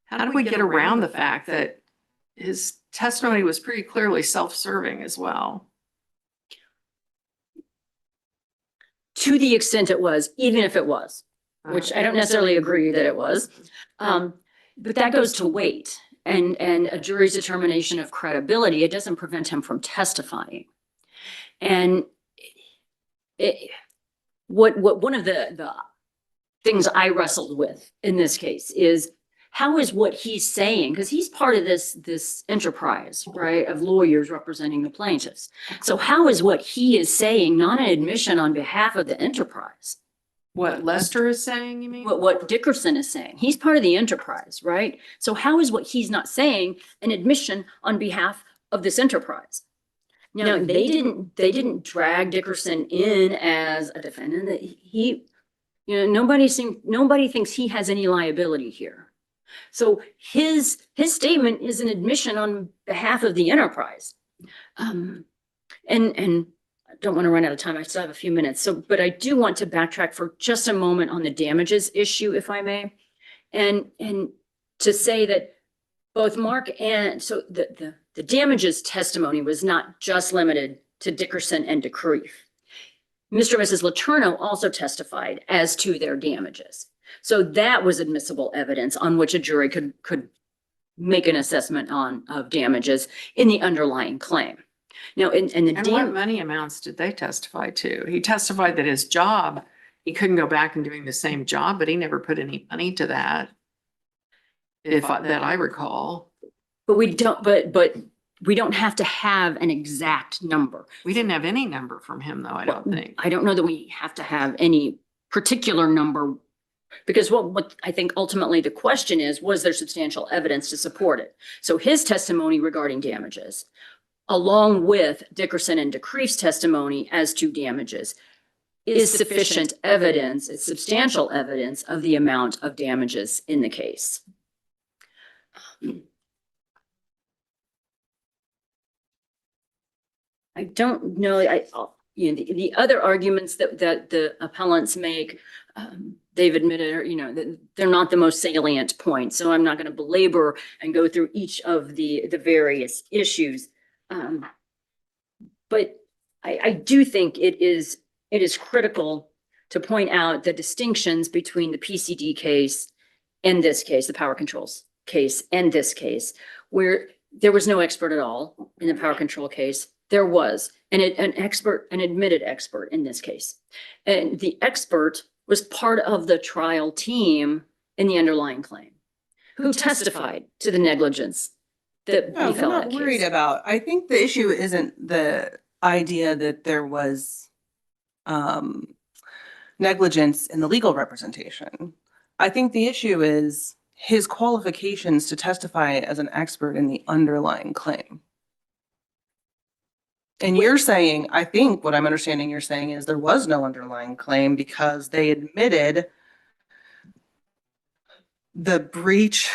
get around the fact that his testimony was pretty clearly self-serving as well? to the extent it was, even if it was, which I don't necessarily agree that it was. But that goes to weight and a jury's determination of credibility. It doesn't prevent him from testifying. And one of the things I wrestled with in this case is how is what he's saying, because he's part of this enterprise, right, of lawyers representing the plaintiffs. So how is what he is saying not an admission on behalf of the enterprise? What Lester is saying, you mean? What Dickerson is saying? He's part of the enterprise, right? So how is what he's not saying an admission on behalf of this enterprise? Now, they didn't drag Dickerson in as a defendant. That nobody thinks he has any liability here. So his statement is an admission on behalf of the enterprise. And I don't want to run out of time. I still have a few minutes. But I do want to backtrack for just a moment on the damages issue, if I may. And to say that both Mark and so the damages testimony was not just limited to Dickerson and DeCreef. Mr. and Mrs. Letourneau also testified as to their damages. So that was admissible evidence on which a jury could make an assessment of damages in the underlying claim. Now, And what money amounts did they testify to? He testified that his job, he couldn't go back and doing the same job, but he never put any money to that. That I recall. But we don't, but we don't have to have an exact number. We didn't have any number from him, though, I don't think. I don't know that we have to have any particular number, because what I think ultimately the question is, was there substantial evidence to support it? So his testimony regarding damages, along with Dickerson and DeCreef's testimony as to damages, is sufficient evidence, it's substantial evidence of the amount of damages in the case. I don't know, the other arguments that the appellants make, they've admitted, or, that they're not the most salient points. So I'm not going to belabor and go through each of the various issues. But I do think it is critical to point out the distinctions between the PCD case and this case, the power controls case and this case, where there was no expert at all in the power control case. There was an admitted expert in this case. And the expert was part of the trial team in the underlying claim, who testified to the negligence that No, befell I'm that not worried case. about, I think the issue isn't the idea that there was negligence in the legal representation. I think the issue is his qualifications to testify as an expert in the underlying claim. And you're saying, I think what I'm understanding you're saying is there was no underlying claim because they admitted the breach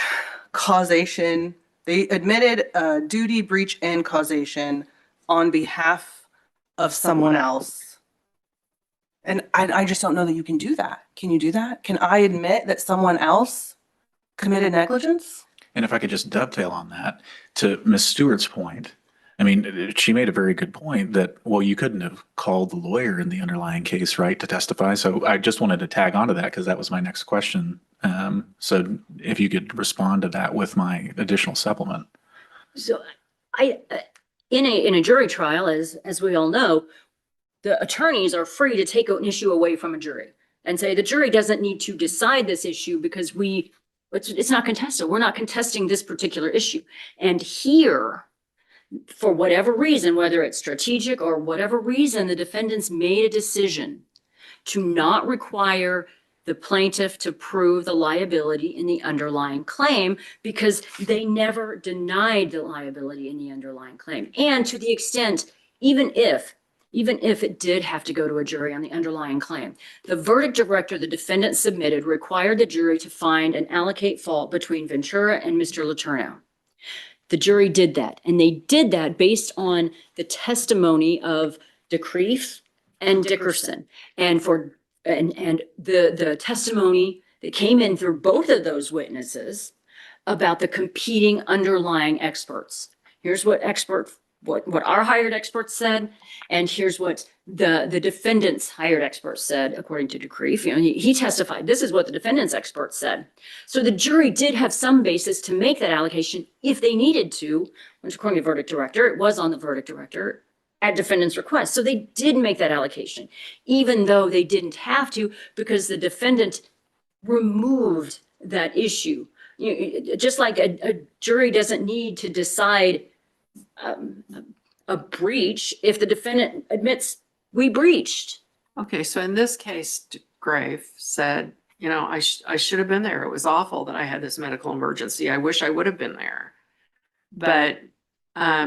causation. They admitted duty, breach, and causation on behalf of someone else. And I just don't know that you can do that. Can you do that? Can I admit that someone else committed negligence? And if I could just dovetail on that, to Ms. Stewart's point, I mean, she made a very good point that, well, you couldn't have called the lawyer in the underlying case, right, to testify. So I just wanted to tag onto that because that was my next question. So if you could respond to that with my additional supplement. So in a jury trial, as we all know, the attorneys are free to take an issue away from a jury and say the jury doesn't need to decide this issue because it's not contested. We're not contesting this particular issue. And here, for whatever reason, whether it's strategic or whatever reason, the defendants made a decision to not require the plaintiff to prove the liability in the underlying claim because they never denied the liability in the underlying claim. And to the extent, even if it did have to go to a jury on the underlying claim, the verdict director the defendant submitted required the jury to find and allocate fault between Ventura and Mr. Letourneau. The jury did that, and they did that based on the testimony of DeCreef and Dickerson, and the testimony that came in through both of those witnesses about the competing underlying experts. Here's what our hired experts said, and here's what the defendant's hired experts said, according to DeCreef. He testified, this is what the defendant's experts said. So the jury did have some basis to make that allocation if they needed to, which according to the verdict director, it was on the verdict director at defendant's request. So they did make that allocation, even though they didn't have to, because the defendant removed that issue. Just like a jury doesn't need to decide a breach if the defendant admits we breached. Okay, so in this case, Grave said, I should have been there. It was awful that I had this medical emergency. I wish I would have been there. But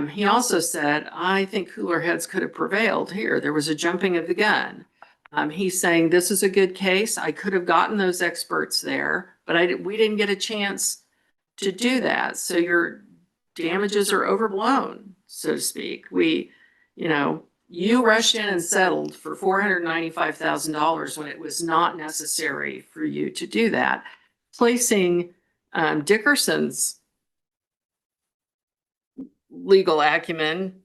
he also said, I think cooler heads could have prevailed here. There was a jumping of the gun. He's saying this is a good case. I could have gotten those experts there, but we didn't get a chance to do that. So your damages are overblown, so to speak. You rushed in and settled for $495,000 when it was not necessary for you to do that, placing Dickerson's legal acumen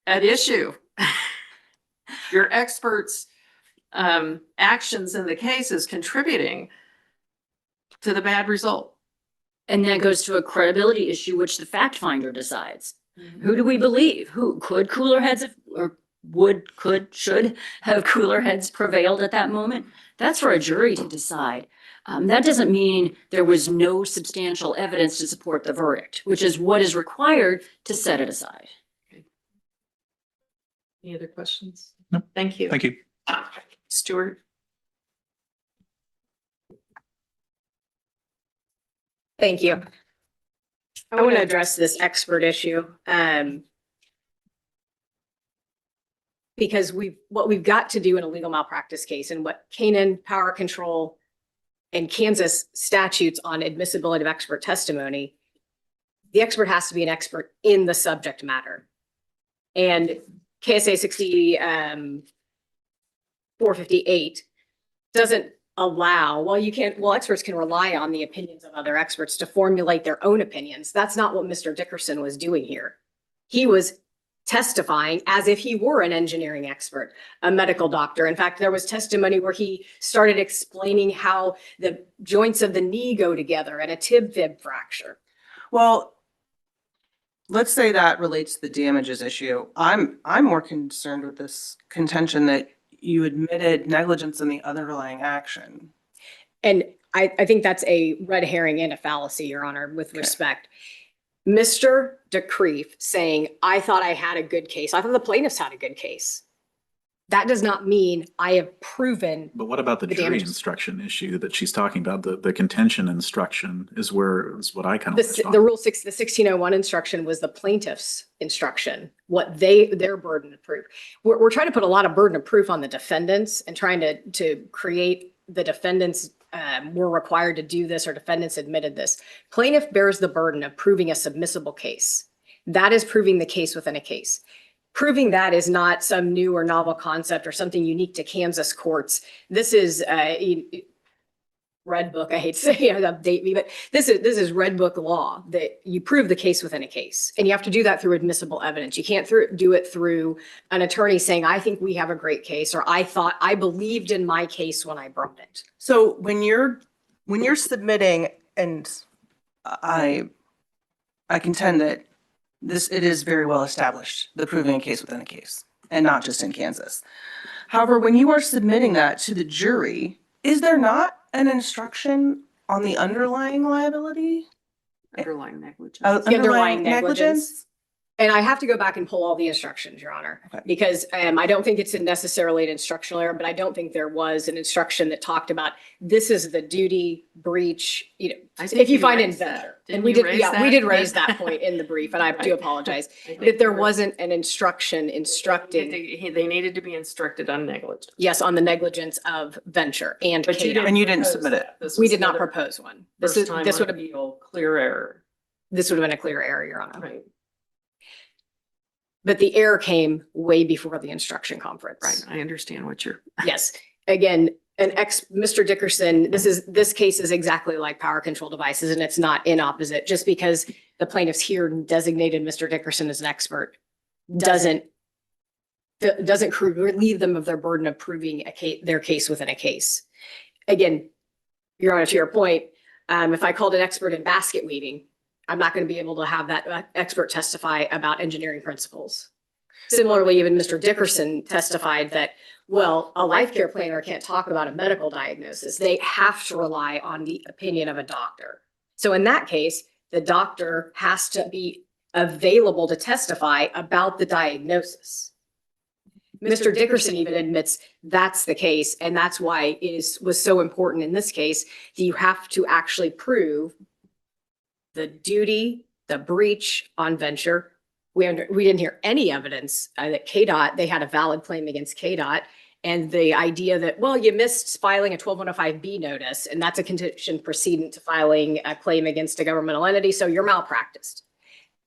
at issue. Your experts' actions in the case is contributing to the bad result. And that goes to a credibility issue, which the fact finder decides. Who do we believe? Who could cooler heads have, or should have cooler heads prevailed at that moment? That's for a jury to decide. That doesn't mean there was no substantial evidence to support the verdict, which is what is required to set it aside. Any other questions? Nope. Thank you. Thank you. Stuart? Thank you. I want to address this expert issue. Because what we've got to do in a legal malpractice case and what Canaan Power Control and Kansas statutes on admissibility of expert testimony, the expert has to be an expert in the subject matter. And KSA 458 doesn't allow, experts can rely on the opinions of other experts to formulate their own opinions. That's not what Mr. Dickerson was doing here. He was testifying as if he were an engineering expert, a medical doctor. In fact, there was testimony where he started explaining how the joints of the knee go together and a tib-fib fracture. Well, let's say that relates to the damages issue. I'm more concerned with this contention that you admitted negligence in the underlying action. And I think that's a red herring and a fallacy, Your Honor, with respect. Mr. DeCreef saying, I thought I had a good case. I thought the plaintiffs had a good case. That does not mean I have proven. But what about the The jury damages. instruction issue that she's talking about? The contention instruction is what I kind of. The 1601 instruction was the plaintiff's instruction, what their burden of proof. We're trying to put a lot of burden of proof on the defendants and trying to create the defendants were required to do this or defendants admitted this. Plaintiff bears the burden of proving a submissible case. That is proving the case within a case. Proving that is not some new or novel concept or something unique to Kansas courts. This is Red Book. I hate to say it, update me, but this is Red Book law that you prove the case within a case, and you have to do that through admissible evidence. You can't do it through an attorney saying, "I think we have a great case," or I believed in my case when I brought it. So when you're submitting, and I contend that it is very well established, the proving a case within a case, and not just in Kansas. However, when you are submitting that to the jury, is there not an instruction on the underlying liability? Underlying negligence. The underlying negligence. And I have to go back and pull all the instructions, Your Honor, Okay. because I don't think it's necessarily an instructional error, but I don't think there was an instruction that talked about this is the duty breach, I think if you find raised inventor. that. And Didn't we you did, raise yeah, we did that? raise that point in the brief, and I do Right. apologize. I think That there you're- wasn't an instruction instructing, They needed to be instructed on negligence. yes, on the negligence of venture and But you KDOT. And you didn't propose submit it. that. This We was did not another propose one. First This time would on have, appeal, clear error. this would have been a clear error, Your Honor. Right, But the error came way before the instruction conference. right. I understand what you're. Yes, again, Mr. Dickerson, this case is exactly like power control devices, and it's not in opposite. Just because the plaintiffs here designated Mr. Dickerson as an expert doesn't relieve them of their burden of proving their case within a case. Again, Your Honor, to your point, if I called an expert in basket weaving, I'm not going to be able to have that expert testify about engineering principles. Similarly, even Mr. Dickerson testified that, well, a life care planner can't talk about a medical diagnosis. They have to rely on the opinion of a doctor. So in that case, the doctor has to be available to testify about the diagnosis. Mr. Dickerson even admits that's the case, and that's why it was so important in this case that you have to actually prove the duty, the breach on venture. We didn't hear any evidence that KDOT, they had a valid claim against KDOT. And the idea that, well, you missed filing a 12105B notice, and that's a condition precedent to filing a claim against a governmental entity, so you're malpracticed.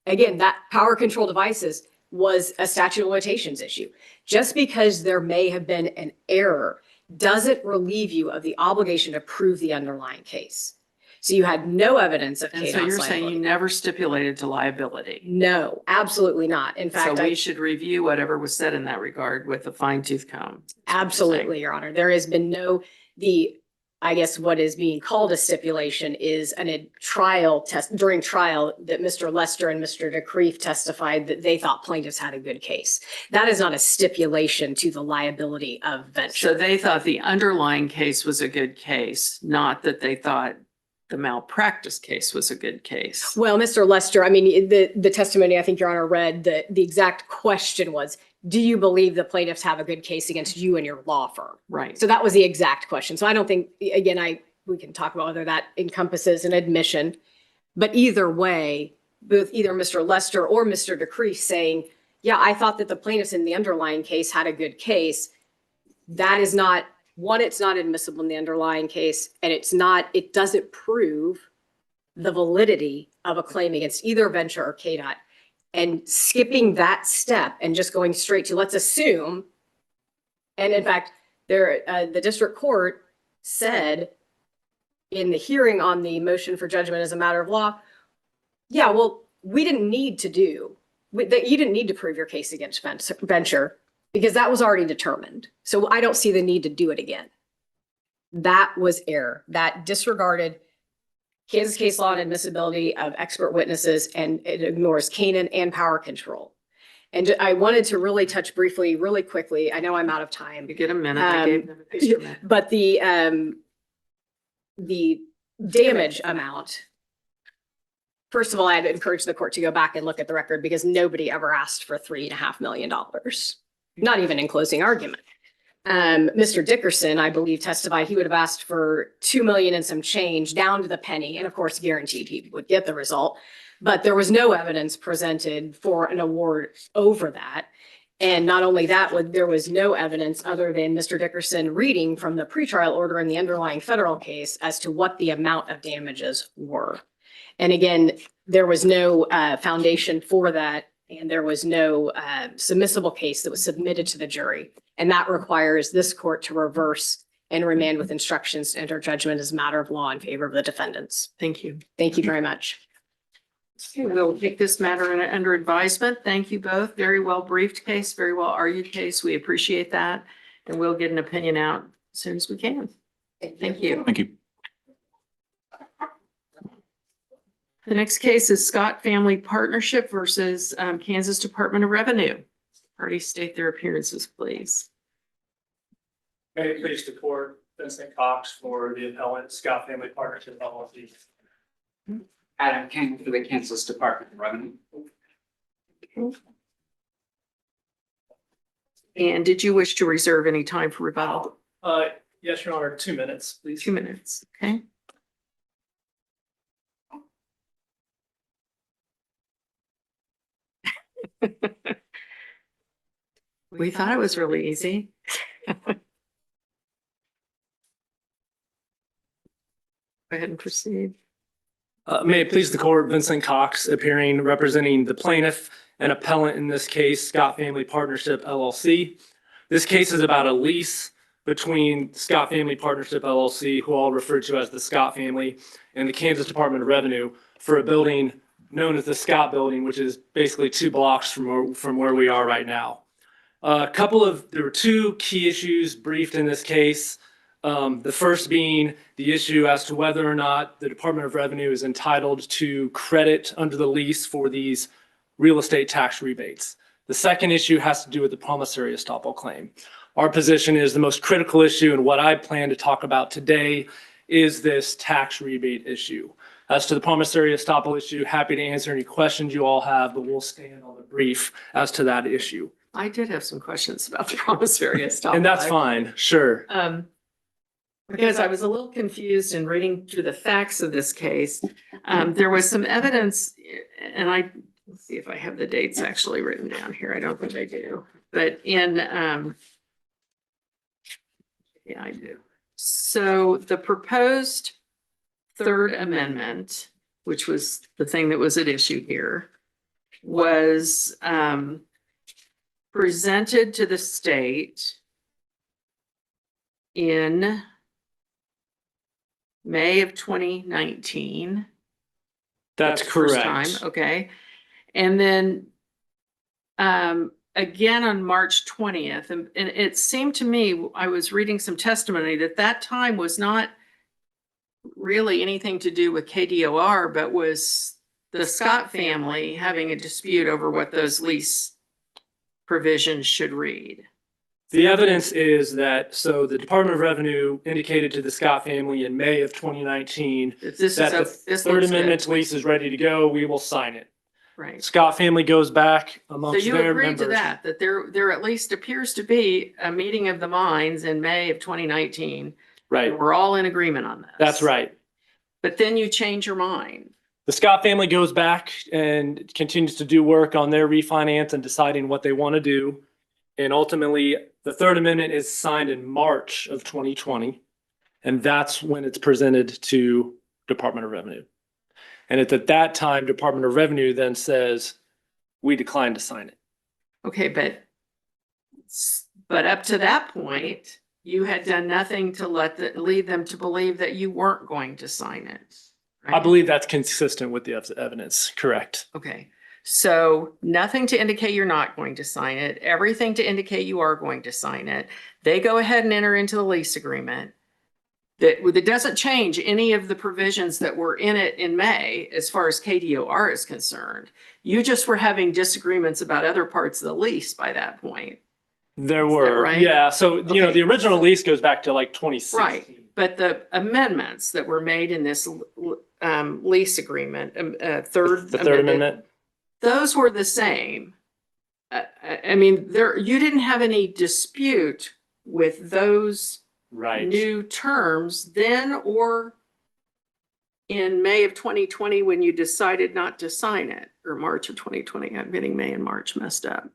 Again, that power control devices was a statute of limitations issue. Just because there may have been an error doesn't relieve you of the obligation to prove the underlying case. So you had no evidence of And so KDOT's you're saying you liability. never stipulated to liability. No, absolutely not. In So fact, we should review whatever was said in that regard with a fine tooth comb. absolutely, Your Honor. There has been the I guess what is being called a stipulation is a trial test during trial that Mr. Lester and Mr. DeCreef testified that they thought plaintiffs had a good case. That is not a stipulation to the liability of So venture. they thought the underlying case was a good case, not that they thought the malpractice case was a good case. Well, Mr. Lester, I mean, the testimony, I think Your Honor read, the exact question was, do you believe the plaintiffs have a good case against you and your law firm? Right. So that was the exact question. So I don't think, again, we can talk about whether that encompasses an admission. But either way, both either Mr. Lester or Mr. DeCreef saying, yeah, I thought that the plaintiffs in the underlying case had a good case. That is not, one, it's not admissible in the underlying case, and it doesn't prove the validity of a claim against either Venture or KDOT. And skipping that step and just going straight to, let's assume, and in fact, the district court said in the hearing on the motion for judgment as a matter of law, yeah, well, we didn't need to you didn't need to prove your case against Venture because that was already determined. So I don't see the need to do it again. That was error. That disregarded Kansas case law and admissibility of expert witnesses, and it ignores Canaan and power control. And I wanted to really touch briefly, really quickly, I know I'm out of time, You get a minute. I gave them an extra minute. but the damage amount, first of all, I'd encourage the court to go back and look at the record because nobody ever asked for $3.5 million, not even in closing argument. Mr. Dickerson, I believe, testified he would have asked for 2 million and some change down to the penny, and of course guaranteed he would get the result. But there was no evidence presented for an award over that. And not only that, there was no evidence other than Mr. Dickerson reading from the pretrial order in the underlying federal case as to what the amount of damages were. And again, there was no foundation for that. And there was no submissible case that was submitted to the jury. And that requires this court to reverse and remand with instructions to enter judgment as a matter of law in favor of the defendants. Thank you. Thank you very much. Okay, we'll take this matter under advisement. Thank you both. Very well briefed case, very well argued case. We appreciate that. And we'll get an opinion out as soon as we can. Thank you. Thank you. The next case is Scott Family Partnership versus Kansas Department of Revenue. Parties state their appearances, please. May it please the court, Vincent Cox for the appellant, Scott Family Partnership LLC. Adam King for the Kansas Department of Revenue. And did you wish to reserve any time for rebuttal? Yes, Your Honor, 2 minutes, please. 2 minutes, okay? We thought it was really easy. Go ahead and proceed. May it please the court, Vincent Cox appearing representing the plaintiff and appellant in this case, Scott Family Partnership LLC. This case is about a lease between Scott Family Partnership LLC, who I'll refer to as the Scott Family, and the Kansas Department of Revenue for a building known as the Scott Building, which is basically 2 blocks from where we are right now. There were 2 key issues briefed in this case. The first being the issue as to whether or not the Department of Revenue is entitled to credit under the lease for these real estate tax rebates. The second issue has to do with the promissory estoppel claim. Our position is the most critical issue, and what I plan to talk about today is this tax rebate issue. As to the promissory estoppel issue, happy to answer any questions you all have, but we'll stand on the brief as to that issue. I did have some questions about the promissory estoppel. And that's fine, sure. Because I was a little confused in reading through the facts of this case. There was some evidence, and let's see if I have the dates actually written down here. I don't think I do, but yeah, I do. So the proposed Third Amendment, which was the thing that was at issue here, was presented to the state in May of 2019. That's the first correct. time, okay. And then again on March 20th, and it seemed to me, I was reading some testimony that time was not really anything to do with KDOR, but was the Scott family having a dispute over what those lease provisions should read. The evidence is that, so the Department of Revenue indicated to the Scott family in May of 2019 If this is, that the this Third looks Amendment good, lease is ready to go, we will sign it. right? Scott family goes back So amongst you their agreed to members. that there at least appears to be a meeting of the minds in May of 2019. Right, We're all in agreement on this. that's right. But then you change your mind. The Scott family goes back and continues to do work on their refinance and deciding what they want to do. And ultimately, the Third Amendment is signed in March of 2020. And that's when it's presented to Department of Revenue. And it's at that time, Department of Revenue then says, we decline to sign it. Okay, but up to that point, you had done nothing to lead them to believe that you weren't going to sign it. I right? believe that's consistent with the evidence, correct? Okay, so nothing to indicate you're not going to sign it, everything to indicate you are going to sign it. They go ahead and enter into the lease agreement. That doesn't change any of the provisions that were in it in May, as far as KDOR is concerned. You just were having disagreements about other parts of the lease by that point. There Is that were, right? yeah, so, you know, Okay. the original lease goes back to like 2016. Right, but the amendments that were made in this lease agreement, third The Third Amendment, those were the same. I mean, you didn't have any dispute with those right. new terms then or in May of 2020 when you decided not to sign it, or March of 2020. I'm getting May and March messed up.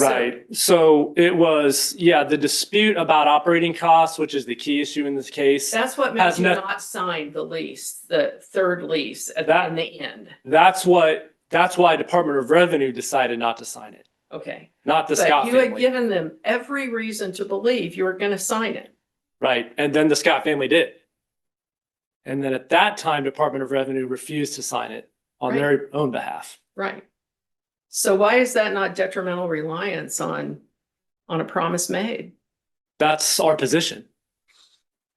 Right, so it was, yeah, the dispute about operating costs, which is the key issue in this case. That's what Has made you no- not sign the lease, the third lease in the end. That's why Department of Revenue decided not to sign it, Okay. not the But Scott you had family. given them every reason to believe you were going to sign it. Right, and then the Scott family did. And then at that time, Department of Revenue refused to sign it on Right. their own behalf. Right. So why is that not detrimental reliance on a promise made? That's our position.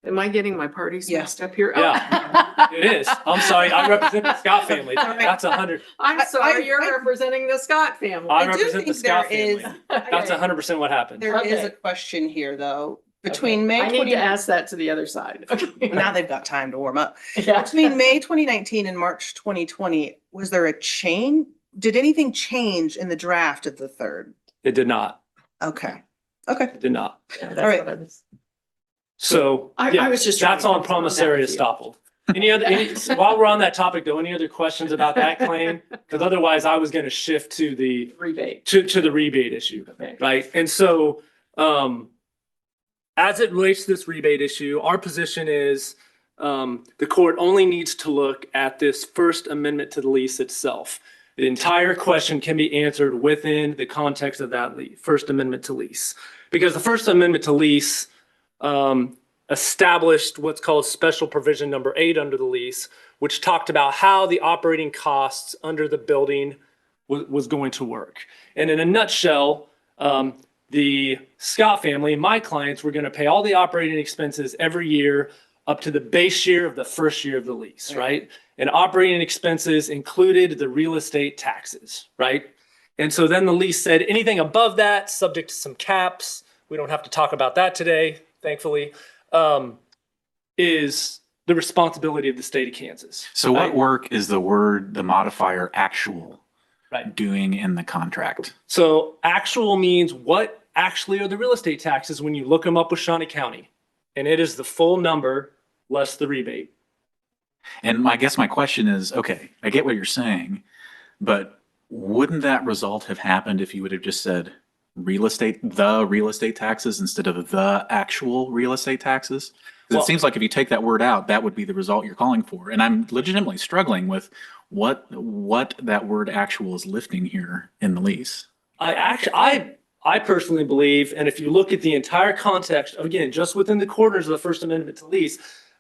Am I getting my parties Yeah. messed up here? Yeah. It is. I'm sorry, I represent the Scott family. That's 100, I'm sorry, I- you're representing the Scott family. I do represent the think Scott there is- family. That's 100% what happened. There is Okay. a question here, though, between May I need 20. to ask that to the other side. Now they've got time to warm up. Yeah. Between May 2019 and March 2020, was there a change? Did anything change in the draft of the third? It did not. Okay, okay. It did not. Yeah, that's All right. what I was- So, I yeah, was just trying that's to on confirm that promissory with you. estoppel. While we're on that topic though, any other questions about that claim? Because otherwise I was gonna shift to the, Rebate. to the rebate issue, Okay. right? And so, as it relates to this rebate issue, our position is, the court only needs to look at this First Amendment to the lease itself. The entire question can be answered within the context of that First Amendment to lease. Because the First Amendment to lease, established what's called special provision number 8 under the lease, which talked about how the operating costs under the building was going to work. And in a nutshell, the Scott family, my clients, were going to pay all the operating expenses every year up to the base year of the first year of the lease, right? And operating expenses included the real estate taxes, right? And so then the lease said anything above that, subject to some caps, we don't have to talk about that today, thankfully, is the responsibility of the state of Kansas. So what right? work is the modifier actual Right. doing in the contract? So actual means what actually are the real estate taxes when you look them up with Shawnee County? And it is the full number less the rebate. And I guess my question is, okay, I get what you're saying, but wouldn't that result have happened if you would have just said the real estate taxes instead of the actual real estate taxes? Because Well- it seems like if you take that word out, that would be the result you're calling for. And I'm legitimately struggling with what that word actual is lifting here in the lease. I personally believe, and if you look at the entire context, again, just within the corners of the First Amendment to lease,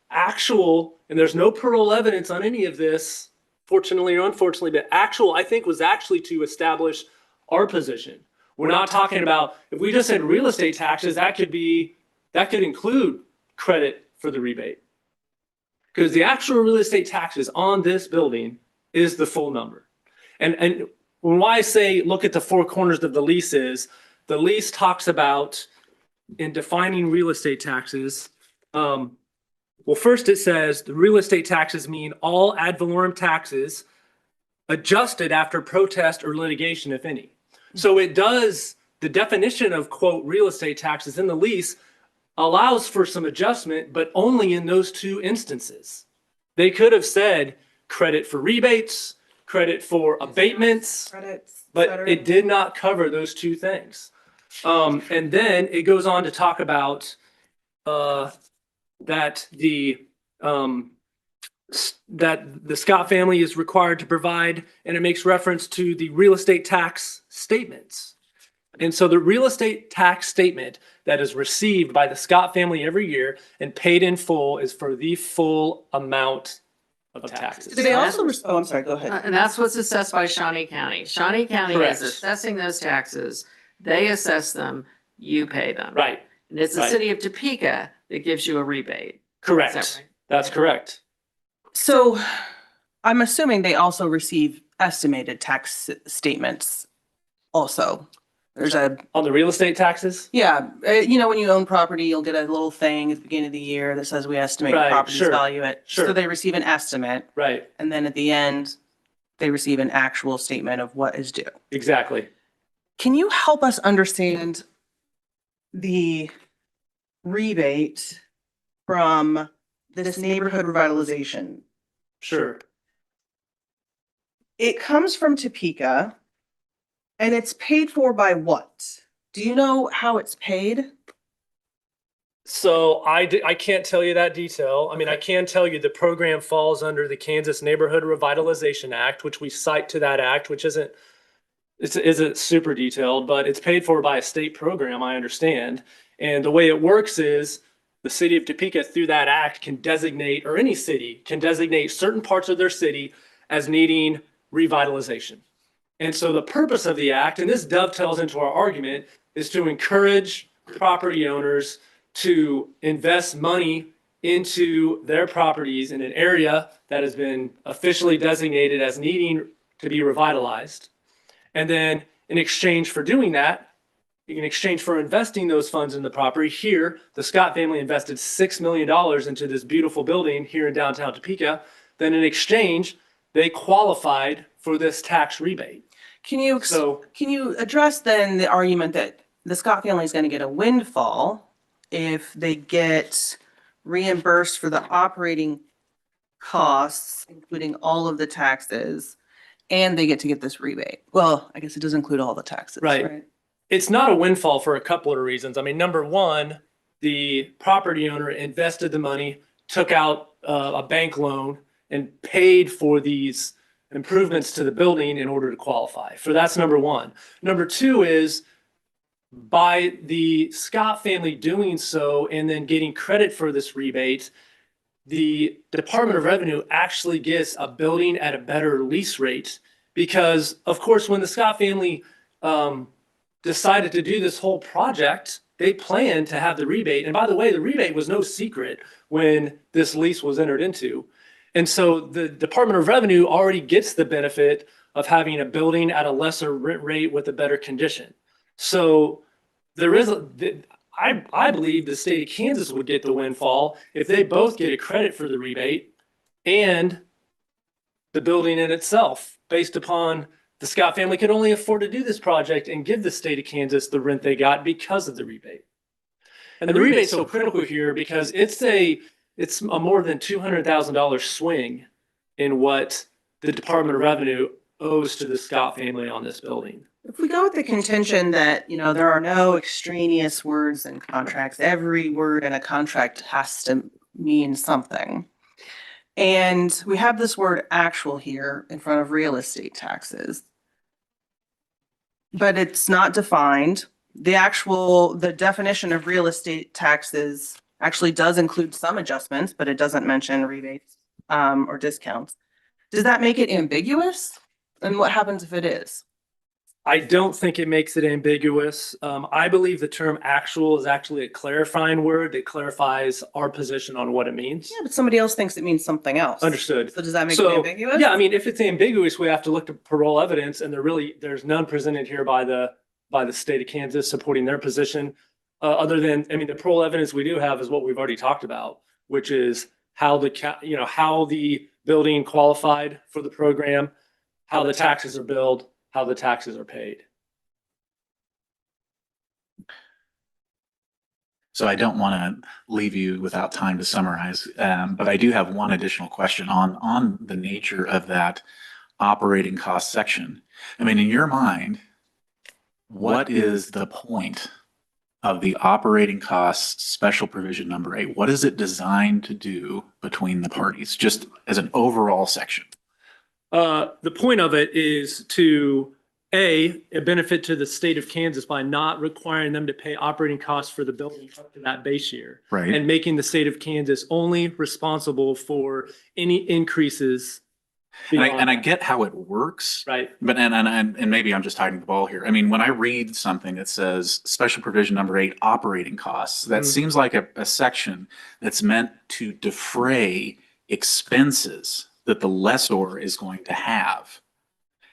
actual, and there's no parole evidence on any of this, fortunately or unfortunately, but actual, I think, was actually to establish our position. We're not talking about, if we just said real estate taxes, that could include credit for the rebate. because the actual real estate taxes on this building is the full number. And when I say look at the four corners of the lease is, the lease talks about in defining real estate taxes. Well, first it says the real estate taxes mean all ad valorem taxes adjusted after protest or litigation, if any. So it does, the definition of quote real estate taxes in the lease allows for some adjustment, but only in those two instances. They could have said credit for rebates, credit for abatements, Credits, et but cetera. it did not cover those two things. And then it goes on to talk about that the Scott family is required to provide, and it makes reference to the real estate tax statements. And so the real estate tax statement that is received by the Scott family every year and paid in full is for the full amount of taxes. Do they also, oh, I'm sorry, go ahead. And that's what's assessed by Shawnee County. Shawnee County Correct. is assessing those taxes. They assess them, you pay them. Right, And it's the Right. city of Topeka that gives you a rebate. Is that correct. right? That's correct. So I'm assuming they also receive estimated tax statements also. There's a, On the real estate taxes? yeah, you know, when you own property, you'll get a little thing at the beginning of the year that says we estimate the Right, property's sure, value at. So sure. they receive an estimate, Right, and then at the end, they receive an actual statement of what is due. exactly. Can you help us understand the rebate from this neighborhood revitalization? Sure. It comes from Topeka and it's paid for by what? Do you know how it's paid? So I can't tell you that detail. I mean, I can tell you the program falls under the Kansas Neighborhood Revitalization Act, which we cite to that act, which isn't super detailed, but it's paid for by a state program, I understand. And the way it works is the city of Topeka through that act can designate, or any city can designate certain parts of their city as needing revitalization. And so the purpose of the act, and this dovetails into our argument, is to encourage property owners to invest money into their properties in an area that has been officially designated as needing to be revitalized. And then in exchange for doing that, in exchange for investing those funds in the property, here, the Scott family invested $6 million into this beautiful building here in downtown Topeka. Then in exchange, they qualified for this tax rebate. Can you, So can you address then the argument that the Scott family is going to get a windfall if they get reimbursed for the operating costs, including all of the taxes, and they get to get this rebate? Well, I guess it does include all the taxes, Right. right? it's not a windfall for a couple of reasons. I mean, number one, the property owner invested the money, took out a bank loan and paid for these improvements to the building in order to qualify. So that's number one. Number two is by the Scott family doing so and then getting credit for this rebate, the Department of Revenue actually gets a building at a better lease rate because, of course, when the Scott family decided to do this whole project, they planned to have the rebate. And by the way, the rebate was no secret when this lease was entered into. And so the Department of Revenue already gets the benefit of having a building at a lesser rent rate with a better condition. So there is, I believe the state of Kansas would get the windfall if they both get a credit for the rebate and the building in itself, based upon the Scott family could only afford to do this project and give the state of Kansas the rent they got because of the rebate. And the rebate's so critical here because it's a more than $200,000 swing in what the Department of Revenue owes to the Scott family on this building. If we go with the contention that, there are no extraneous words in contracts, every word in a contract has to mean something. And we have this word actual here in front of real estate taxes. But it's not defined. The definition of real estate taxes actually does include some adjustments, but it doesn't mention rebates or discounts. Does that make it ambiguous? And what happens if it is? I don't think it makes it ambiguous. I believe the term actual is actually a clarifying word that clarifies our position on what it means. Yeah, but somebody else thinks it means something else. Understood. So does that make it So, ambiguous? yeah, I mean, if it's ambiguous, we have to look at parole evidence, and there's none presented here by the state of Kansas supporting their position. Other than, I mean, the parole evidence we do have is what we've already talked about, which is how how the building qualified for the program, how the taxes are billed, how the taxes are paid. So I don't want to leave you without time to summarize, but I do have one additional question on the nature of that operating cost section. I mean, in your mind, what is the point of the operating costs special provision number 8? What is it designed to do between the parties, just as an overall section? The point of it is to a benefit to the state of Kansas by not requiring them to pay operating costs for the building up to that base year. Right. And making the state of Kansas only responsible for any increases. And I beyond that. get how it works. Right. But and maybe I'm just hiding the ball here. I mean, when I read something that says special provision number 8 operating costs, that seems like a section that's meant to defray expenses that the lessor is going to have.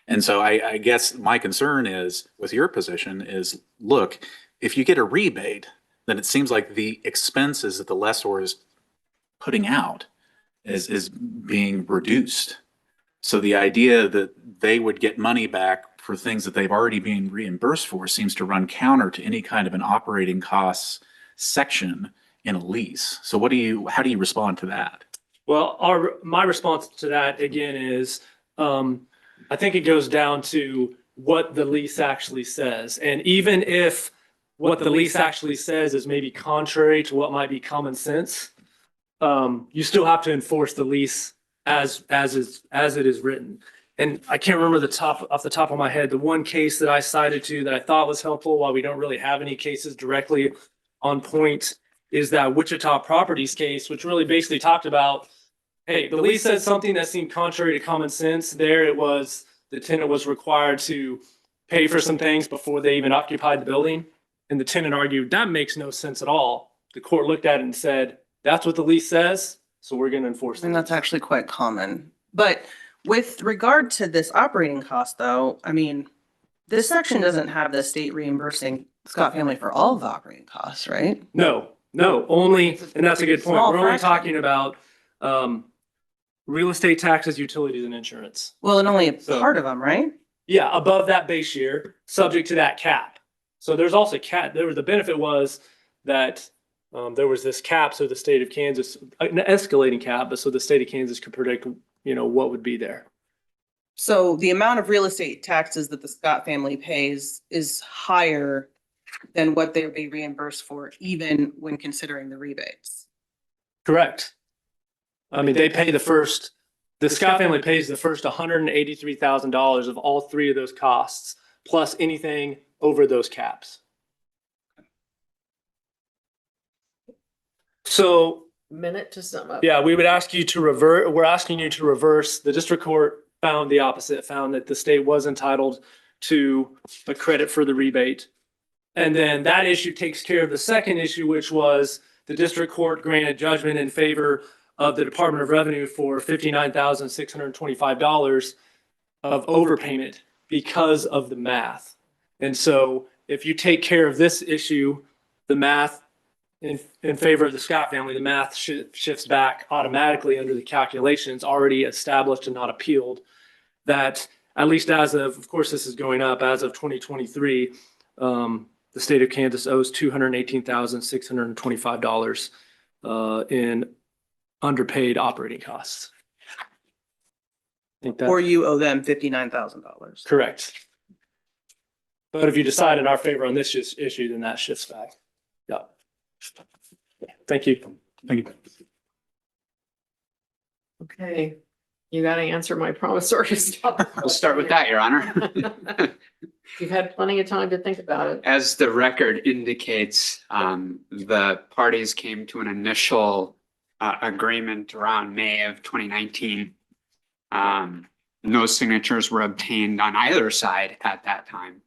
And so I guess my concern is with your position is, look, if you get a rebate, then it seems like the expenses that the lessor is putting out is being reduced. So the idea that they would get money back for things that they've already been reimbursed for seems to run counter to any kind of an operating costs section in a lease. So how do you respond to that? Well, my response to that again is, I think it goes down to what the lease actually says. And even if what the lease actually says is maybe contrary to what might be common sense, you still have to enforce the lease as it is written. And I can't remember off the top of my head, the one case that I cited to that I thought was helpful, while we don't really have any cases directly on point, is that Wichita Properties case, which really basically talked about, hey, the lease said something that seemed contrary to common sense. There it was, the tenant was required to pay for some things before they even occupied the building. And the tenant argued, that makes no sense at all. The court looked at it and said, that's what the lease says, so we're gonna enforce it. And that's actually quite common. But with regard to this operating cost though, I mean, this section doesn't have the state reimbursing Scott family for all of the operating costs, right? No, only, and that's a good point. Small We're only fraction. talking about, real estate taxes, utilities, and insurance. Well, and only a So- part of them, right? Yeah, above that base year, subject to that cap. So there's also the benefit was that there was this cap, so the state of Kansas, an escalating cap, but so the state of Kansas could predict, what would be there. So the amount of real estate taxes that the Scott family pays is higher than what they would be reimbursed for, even when considering the rebates. Correct. I mean, the Scott family pays the first $183,000 of all 3 of those costs, plus anything over those caps. So, Minute to sum up. yeah, we're asking you to reverse. The district court found the opposite, found that the state was entitled to a credit for the rebate. And then that issue takes care of the second issue, which was the district court granted judgment in favor of the Department of Revenue for $59,625 of overpayment because of the math. And so if you take care of this issue, the math in favor of the Scott family, the math shifts back automatically under the calculations already established and not appealed. That at least of course, this is going up as of 2023, the state of Kansas owes $218,625 in underpaid operating costs. I think Or that's you owe them $59,000. correct. But if you decide in our favor on this issue, then that shifts back. Yeah. Thank you. Thank you. Okay, you gotta answer my promissory to stop. We'll start with that, Your Honor. You've had plenty of time to think about it. As the record indicates, the parties came to an initial agreement around May of 2019. no signatures were obtained on either side at that time.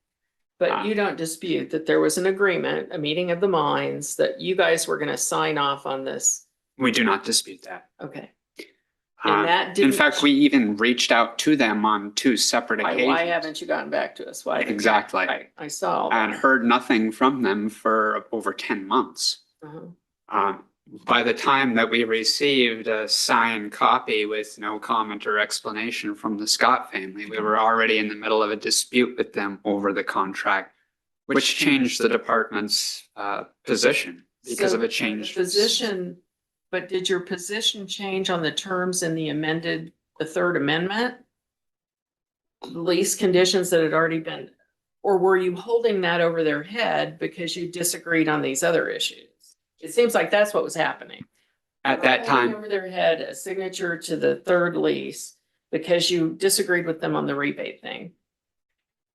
But you don't dispute that there was an agreement, a meeting of the minds, that you guys were gonna sign off on this. We do not dispute that. Okay. Uh, And that In didn't. fact, we even reached out to them on 2 separate Why occasions. haven't you gotten back to us? Why? Exactly. I saw. all And that. heard nothing from them for over 10 months. Uh-huh. By the time that we received a signed copy with no comment or explanation from the Scott family, we were already in the middle of a dispute with them over the contract, which changed the department's position because of So a change. Position, but did your position change on the terms in the third amendment? Lease conditions that had already been, or were you holding that over their head because you disagreed on these other issues? It seems like that's what was happening. At You that were holding time, over their head a signature to the third lease because you disagreed with them on the rebate thing.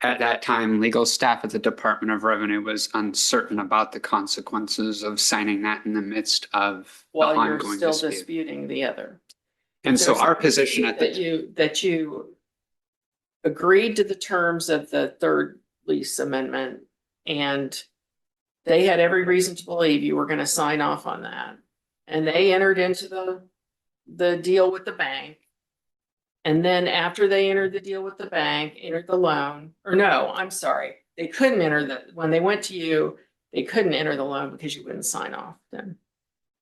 legal staff at the Department of Revenue was uncertain about the consequences of signing that in the midst of the While you're ongoing still dispute. disputing the other. And so There's our a position at dispute the, that you agreed to the terms of the third lease amendment, and they had every reason to believe you were gonna sign off on that. And they entered into the deal with the bank. And then after they entered the deal with the bank, entered the loan, or no, I'm sorry, they couldn't enter when they went to you, they couldn't enter the loan because you wouldn't sign off then.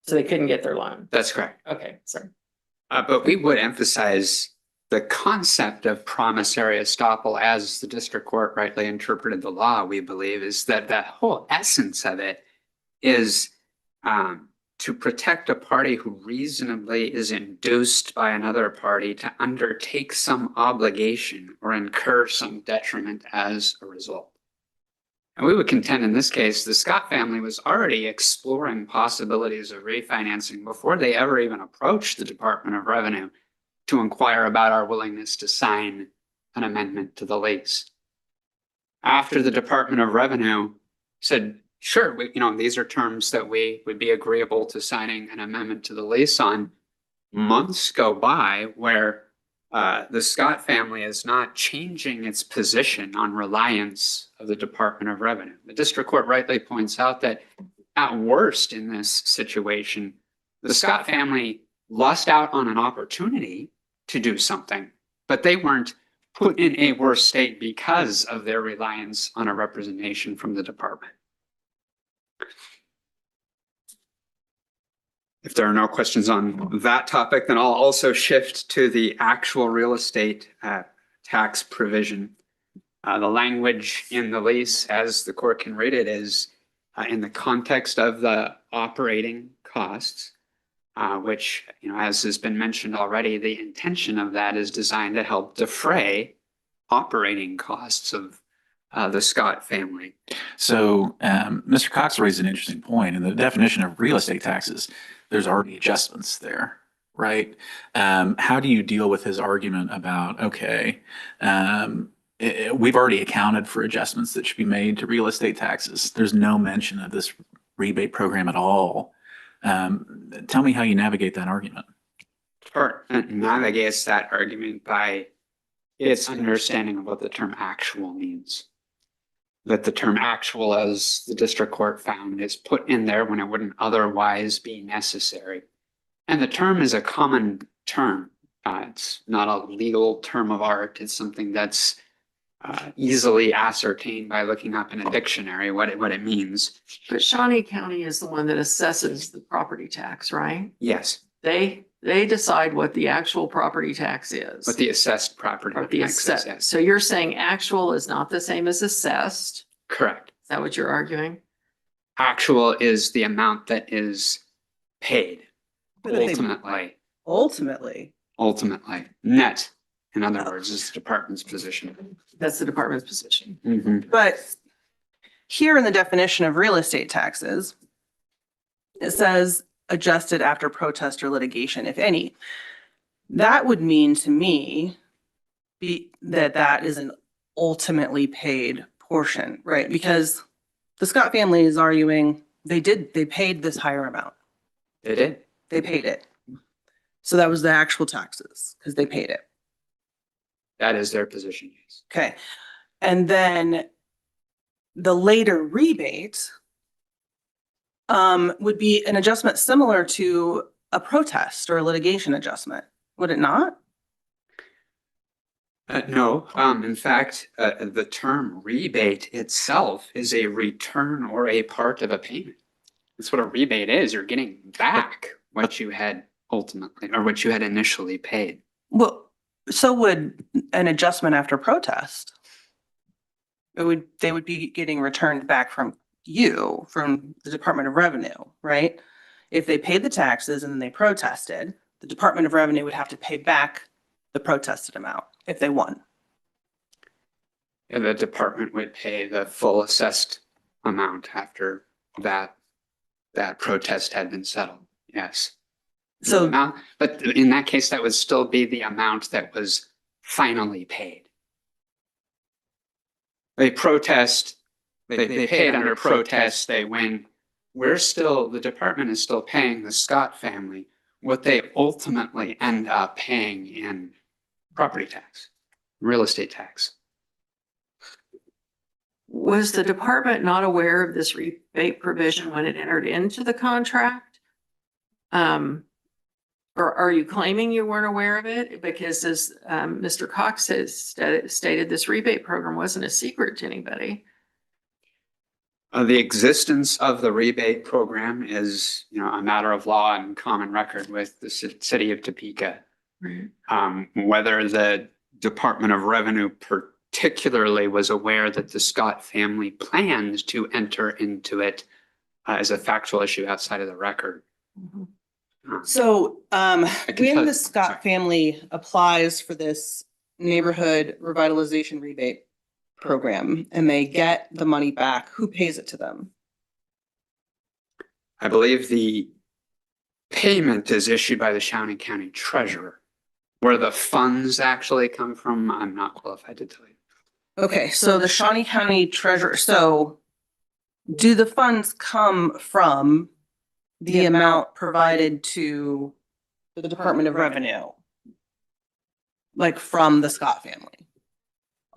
So they couldn't get their loan. that's correct. Okay, sorry. But we would emphasize the concept of promissory estoppel as the district court rightly interpreted the law, we believe, is that the whole essence of it is to protect a party who reasonably is induced by another party to undertake some obligation or incur some detriment as a result. And we would contend in this case, the Scott family was already exploring possibilities of refinancing before they ever even approached the Department of Revenue to inquire about our willingness to sign an amendment to the lease. After the Department of Revenue said, sure, these are terms that we would be agreeable to signing an amendment to the lease on, months go by where the Scott family is not changing its position on reliance of the Department of Revenue. The district court rightly points out that at worst in this situation, the Scott family lost out on an opportunity to do something, but they weren't put in a worse state because of their reliance on a representation from the department. If there are no questions on that topic, then I'll also shift to the actual real estate tax provision. The language in the lease, as the court can read it, is in the context of the operating costs, which, as has been mentioned already, the intention of that is designed to help defray operating costs of the Scott family. So Mr. Cox raised an interesting point. In the definition of real estate taxes, there's already adjustments there, right? How do you deal with his argument about, okay, we've already accounted for adjustments that should be made to real estate taxes. There's no mention of this rebate program at all. Tell me how you navigate that argument. Sure. It navigates that argument by its understanding of what the term actual means. That the term actual, as the district court found, is put in there when it wouldn't otherwise be necessary. And the term is a common term. It's not a legal term of art. It's something that's easily ascertained by looking up in a dictionary what it means. But Shawnee County is the one that assesses the property tax, right? Yes, They decide what the actual property tax is. but the assessed property Or the tax is, assessed. yes. So you're saying actual is not the same as assessed? Correct. Is that what you're arguing? Actual is the amount that is paid But if they- Ultimately, net, in other words, is the department's position. That's the department's position. Mhm. but here in the definition of real estate taxes, it says adjusted after protest or litigation, if any. That would mean to me that is an ultimately paid portion, right? Because the Scott family is arguing they paid this higher amount. They did. They paid it. So that was the actual taxes because they paid it. That is their position, yes. Okay. And then the later rebate would be an adjustment similar to a protest or a litigation adjustment, would it not? No, in fact, the term rebate itself is a return or a part of a payment. That's what a rebate is. You're getting back what you had ultimately, or what you had initially paid. Well, so would an adjustment after protest. They would be getting returned back from you, from the Department of Revenue, right? If they paid the taxes and then they protested, the Department of Revenue would have to pay back the protested amount if they won. And the department would pay the full assessed amount after that protest had been settled. Yes. So Now, but in that case, that would still be the amount that was finally paid. They protest, they paid under protest, they win. The department is still paying the Scott family what they ultimately end up paying in property tax, real estate tax. Was the department not aware of this rebate provision when it entered into the contract? Or are you claiming you weren't aware of it? Because as Mr. Cox has stated, this rebate program wasn't a secret to anybody. The existence of the rebate program is, a matter of law and common record with the city of Topeka. Right. Whether the Department of Revenue particularly was aware that the Scott family planned to enter into it is a factual issue outside of the record. Mhm. So can when tell- the Scott sorry. family applies for this neighborhood revitalization rebate program and they get the money back, who pays it to them? I believe the payment is issued by the Shawnee County Treasurer. Where the funds actually come from, I'm not qualified to tell you. Okay, so the Shawnee County Treasurer, so do the funds come from the amount provided to the Department of Revenue? Like from the Scott family?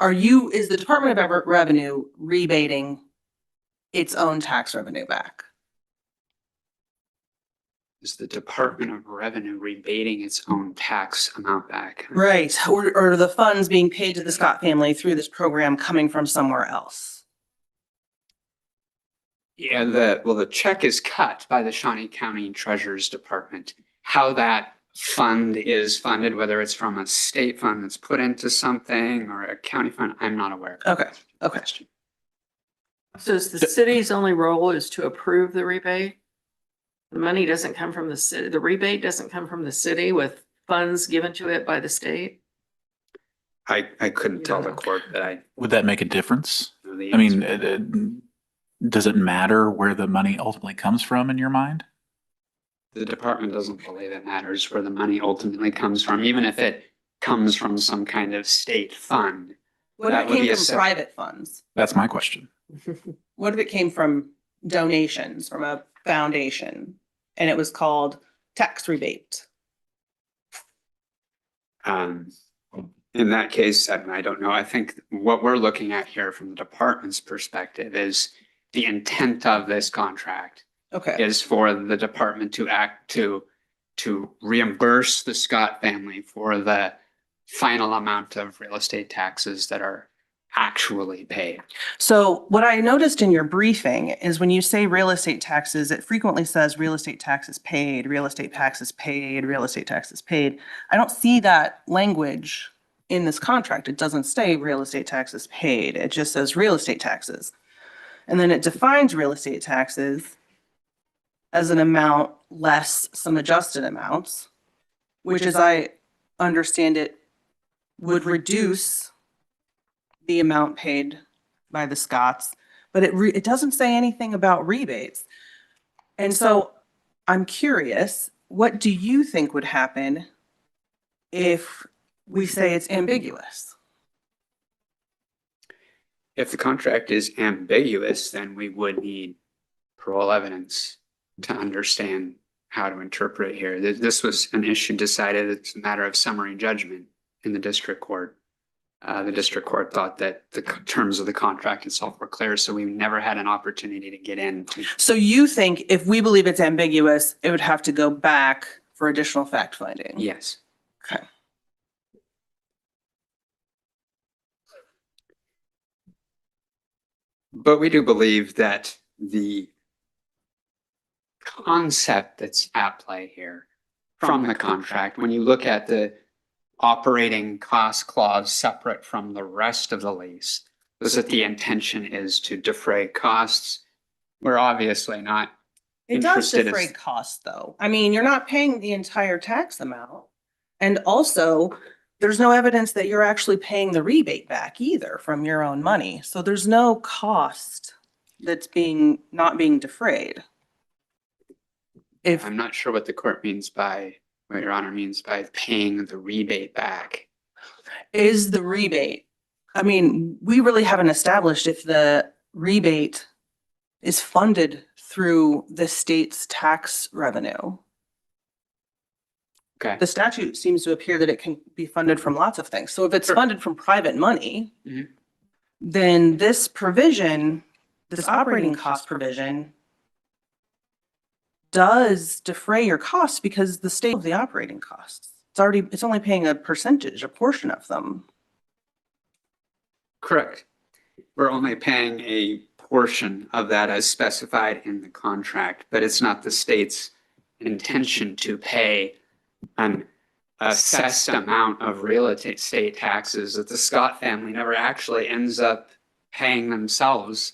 Is the Department of Revenue rebating its own tax revenue back? Is the Department of Revenue rebating its own tax amount back? Right, or are the funds being paid to the Scott family through this program coming from somewhere else? Yeah, the check is cut by the Shawnee County Treasurer's Department. How that fund is funded, whether it's from a state fund that's put into something or a county fund, I'm not aware. Okay, okay. So is the city's only role is to approve the rebate? The money doesn't come from the city, the rebate doesn't come from the city with funds given to it by the state? I couldn't tell the court that I Would that make a difference? know the I mean, answer. does it matter where the money ultimately comes from in your mind? The department doesn't believe it matters where the money ultimately comes from, even if it comes from some kind of state fund. What That if would it be came a from sep- private funds? That's my question. What if it came from donations from a foundation and it was called tax rebate? In that case, I don't know. I think what we're looking at here from the department's perspective is the intent of this contract Okay, is for the department to act to reimburse the Scott family for the final amount of real estate taxes that are actually paid. so what I noticed in your briefing is when you say real estate taxes, it frequently says real estate taxes paid, real estate taxes paid, real estate taxes paid. I don't see that language in this contract. It doesn't say real estate taxes paid. It just says real estate taxes. And then it defines real estate taxes as an amount less some adjusted amounts, which as I understand it, would reduce the amount paid by the Scotts, but it doesn't say anything about rebates. And so I'm curious, what do you think would happen if we say it's ambiguous? If the contract is ambiguous, then we would need parole evidence to understand how to interpret it here. This was an issue decided, it's a matter of summary judgment in the district court. the district court thought that the terms of the contract itself were clear, so we never had an opportunity to get into. So you think if we believe it's ambiguous, it would have to go back for additional fact finding? Yes. Okay. But we do believe that the concept that's at play here from the contract, when you look at the operating cost clause separate from the rest of the lease, is that the intention is to defray costs. We're obviously not It does interested in- defray costs, though. I mean, you're not paying the entire tax amount. And also, there's no evidence that you're actually paying the rebate back either from your own money. So there's no cost that's not being defrayed. If, I'm not sure what the court means by, what your honor means by paying the rebate back. is the rebate, I mean, we really haven't established if the rebate is funded through the state's tax revenue. Okay. The statute seems to appear that it can be funded from lots of things. So if it's Sure. funded from private money, Mhm. then this provision, this operating cost provision does defray your costs because the state of the operating costs. It's only paying a percentage, a portion of them. Correct. We're only paying a portion of that as specified in the contract, but it's not the state's intention to pay an assessed amount of real estate taxes that the Scott family never actually ends up paying themselves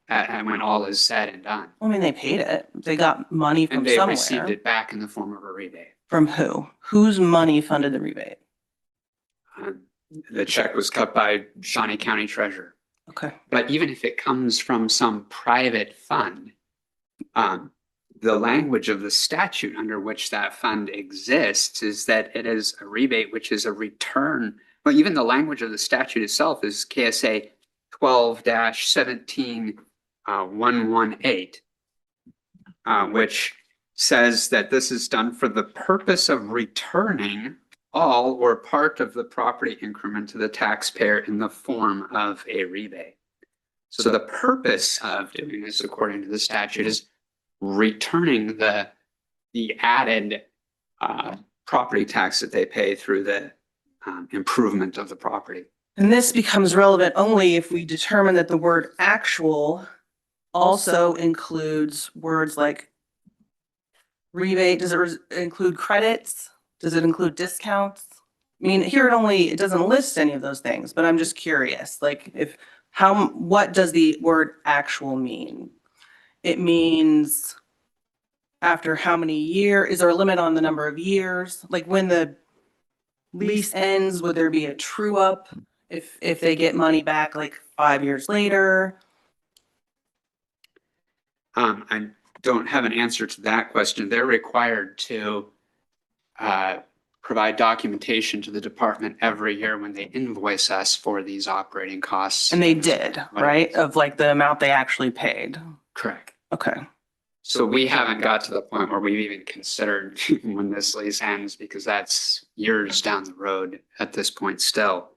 when all is said and done. I mean, they paid it. They got money from And they received somewhere. it back in the form of a rebate. From who? Whose money funded the rebate? The check was cut by Shawnee County Treasurer. Okay. But even if it comes from some private fund, the language of the statute under which that fund exists is that it is a rebate, which is a return. Well, even the language of the statute itself is KSA 12-17-118, which says that this is done for the purpose of returning all or part of the property increment to the taxpayer in the form of a rebate. So the purpose of doing this, according to the statute, is returning the added property tax that they pay through the improvement of the property. And this becomes relevant only if we determine that the word actual also includes words like rebate. Does it include credits? Does it include discounts? I mean, here it doesn't list any of those things, but I'm just curious, like what does the word actual mean? It means after how many years, is there a limit on the number of years? Like when the lease ends, would there be a true up if they get money back like 5 years later? I don't have an answer to that question. They're required to provide documentation to the department every year when they invoice us for these operating costs. And they did, right? Of like the amount they actually paid. Correct. Okay. So we haven't got to the point where we've even considered when this lease ends, because that's years down the road at this point still.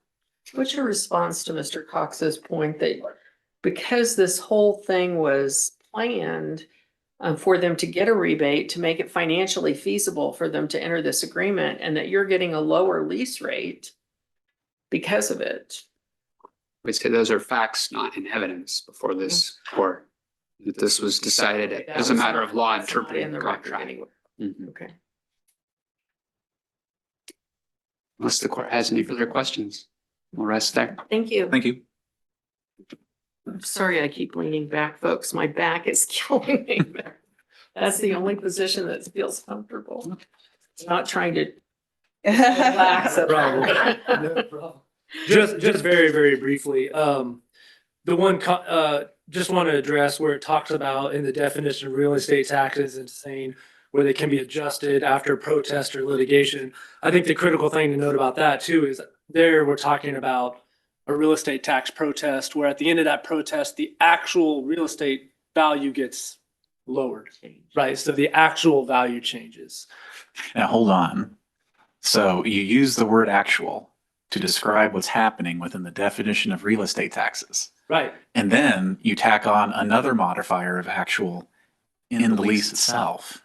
What's your response to Mr. Cox's point that because this whole thing was planned for them to get a rebate, to make it financially feasible for them to enter this agreement, and that you're getting a lower lease rate because of it? We'd say those are facts, not in evidence before this court. That this was decided as a matter of law That's not interpreting in the the record contract. anyway. Mhm. Okay. Unless the court has any further questions, we'll rest there. Thank you. Thank you. I'm sorry I keep leaning back, folks. My back is killing me. That's the only position that feels comfortable. Not trying to relax at Problem. No problem. Just very, very briefly, the one, just want to address where it talks about in the definition of real estate taxes and saying where they can be adjusted after protest or litigation. I think the critical thing to note about that too is there we're talking about a real estate tax protest where at the end of that protest, the actual real estate value gets lowered, right? So the actual value changes. Now, hold on. So you use the word actual. to describe what's happening within the definition of real estate taxes. Right. And then you tack on another modifier of actual in the lease itself.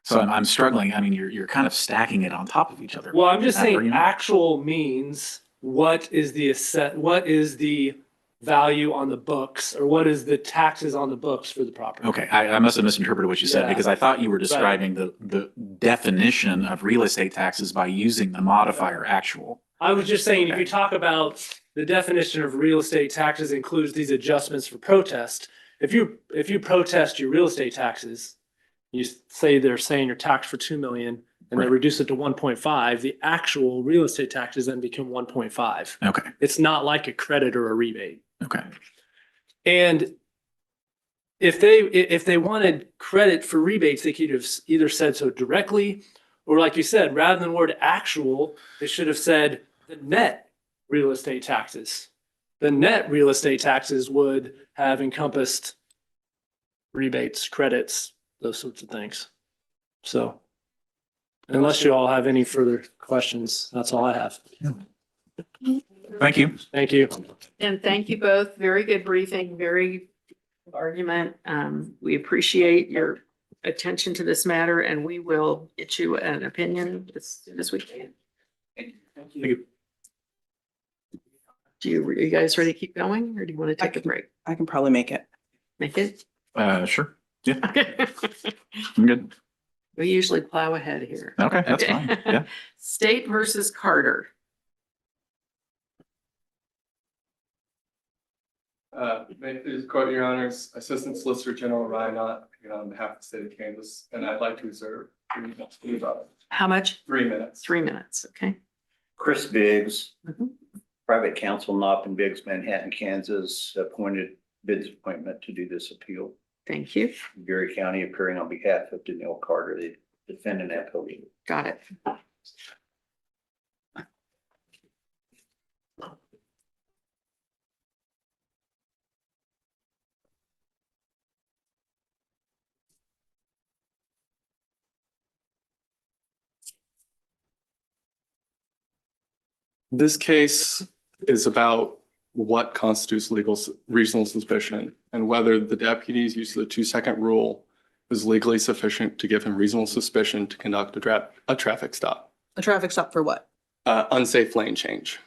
So I'm struggling. I mean, you're kind of stacking it on top of each other. Well, I'm just That saying argument? actual means what is the value on the books, or what is the taxes on the books for the property? Okay, I must have misinterpreted what you said Yeah. because I thought you were describing the definition of real estate taxes by using the modifier actual. I was just saying, if Okay. you talk about the definition of real estate taxes includes these adjustments for protest. If you protest your real estate taxes, you say they're saying you're taxed for 2 million and they Right. reduce it to 1.5, the actual real estate taxes then become 1.5. Okay, It's not like a credit or a rebate. okay. And if they wanted credit for rebates, they could have either said so directly, or like you said, rather than the word actual, they should have said the net real estate taxes. The net real estate taxes would have encompassed rebates, credits, those sorts of things. So unless you all have any further questions, that's all I have. Thank you. Thank you. And thank you both. Very good briefing, very good argument. We appreciate your attention to this matter and we will get you an opinion as soon as we can. Thank you. Are you guys ready to keep going or do you want to take a break? I can probably make it. Make it? Sure. Yeah, I'm good. We usually plow ahead here. Okay, that's fine. Yeah. State versus Carter. May it please the court, your honors, Assistant Solicitor General Ryan Knott, here on behalf of the state of Kansas, and I'd like to reserve 3 minutes. How much? 3 minutes. 3 minutes, okay? Chris Biggs, Mhm. private counsel, Knopp and Biggs, Manhattan, Kansas, appointed bids appointment to do this appeal. Thank you. Berry County appearing on behalf of Danielle Carter, the defendant appellee. Got it. This case is about what constitutes reasonable suspicion and whether the deputy's use of the 2-second rule was legally sufficient to give him reasonable suspicion to conduct a traffic stop. A traffic stop for what? Unsafe lane change.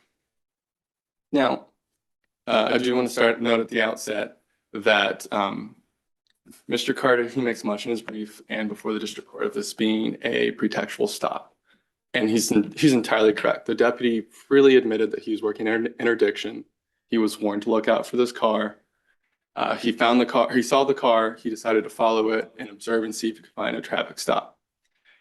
Now, I do want to note at the outset that Mr. Carter, he makes much in his brief and before the district court of this being a pretextual stop. And he's entirely correct. The deputy freely admitted that he was working interdiction. He was warned to look out for this car. He found the car, he saw the car, he decided to follow it and observe and see if he could find a traffic stop.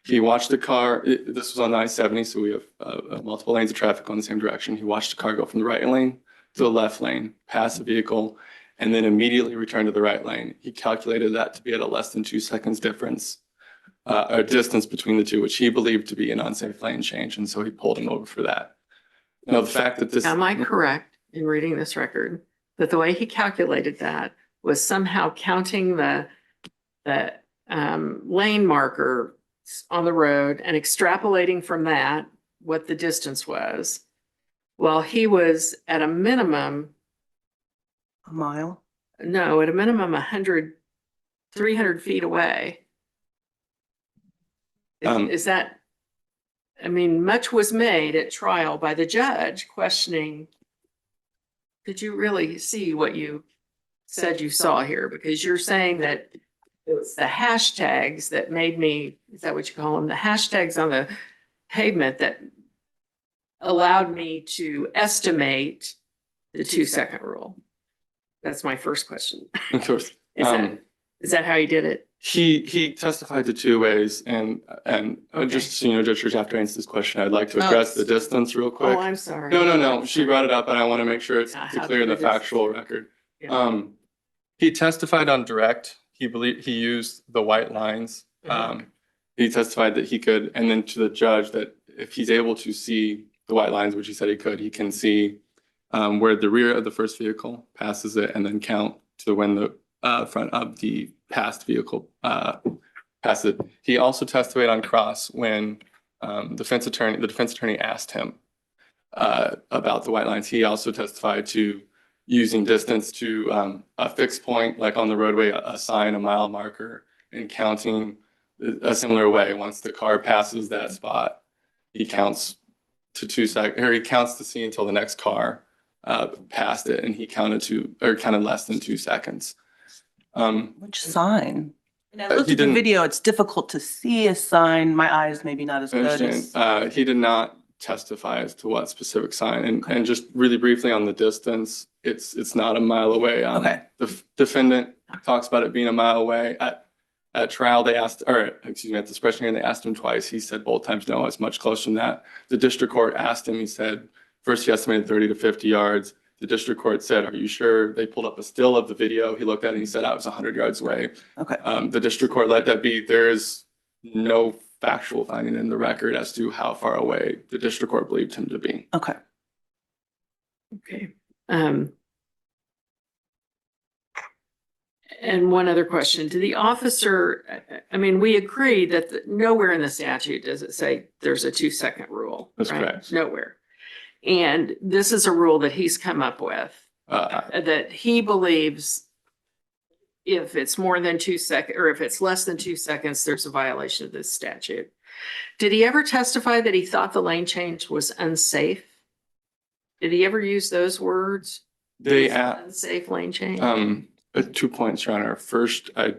He watched the car, this was on I-70, so we have multiple lanes of traffic on the same direction. He watched the car go from the right lane to the left lane, pass the vehicle, and then immediately return to the right lane. He calculated that to be at a less than 2 seconds difference, a distance between the two, which he believed to be an unsafe lane change, and so he pulled him over for that. Now, the fact that this. Am I correct in reading this record that the way he calculated that was somehow counting the lane marker on the road and extrapolating from that what the distance was, while he was at a minimum, A mile? no, at a minimum 300 feet away? Is that, I mean, much was made at trial by the judge questioning, did you really see what you said you saw here? Because you're saying that it was the hashtags that made me, is that what you call them? The hashtags on the pavement that allowed me to estimate the 2-second rule. That's my first question. Of course. Is that how you did it? He testified to 2 ways, and just so you know, Judge Church, after I answer this question, I'd like to address the distance real quick. Oh, I'm sorry. No. She brought it up, and I want to make sure it's Yeah, to how clear did the it- factual record. Yeah. He testified on direct. He believed he used the white lines. He testified that he could, and then to the judge that if he's able to see the white lines, which he said he could, he can see where the rear of the first vehicle passes it, and then count to when the front of the passed vehicle passes it. He also testified on cross when the defense attorney asked him, about the white lines. He also testified to using distance to a fixed point, like on the roadway, a sign, a mile marker, and counting a similar way. Once the car passes that spot, he counts to 2 seconds, or he counts to see until the next car passed it, and he counted less than 2 seconds. Which sign? And I He looked at the didn't- video, it's difficult to see a sign. My eyes maybe not as I good as. understand. He did not testify as to what specific sign, and just really briefly on the distance, it's not a mile away. Okay. The defendant talks about it being a mile away. At trial, they asked, or excuse me, at the suppression hearing, they asked him twice. He said both times, no, it's much closer than that. The district court asked him, he said, first he estimated 30 to 50 yards. The district court said, are you sure? They pulled up a still of the video. He looked at it and he said, I was 100 yards away. Okay. The district court let that be. There is no factual finding in the record as to how far away the district court believed him to be. Okay. Okay. And one other question, to the officer, I mean, we agree that nowhere in the statute does it say there's a 2-second rule. That's right? correct. Nowhere. And this is a rule that he's come up with, that he believes if it's more than 2 seconds, or if it's less than 2 seconds, there's a violation of this statute. Did he ever testify that he thought the lane change was unsafe? Did he ever use those words? They, Unsafe lane change? 2 points, Your Honor. First, I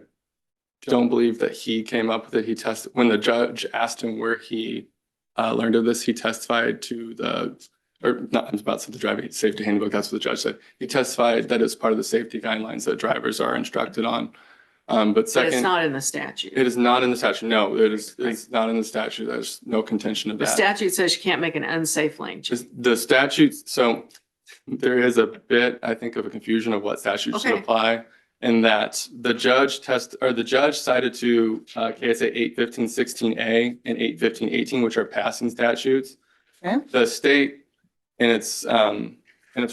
don't believe that he came up with it. He tested, when the judge asked him where he learned of this, he testified to I was about to say the driving safety handbook, that's what the judge said. He testified that it's part of the safety guidelines that drivers are instructed on. But But second. it's not in the statute. It is not in the statute. No, it's not in the statute. There's no contention of The that. statute says you can't make an unsafe lane change. The statute, so there is a bit, I think, of a confusion of what statutes should Okay. apply. In that the judge cited to KSA 815-16A and 815-18, which are passing statutes. Okay. The state in its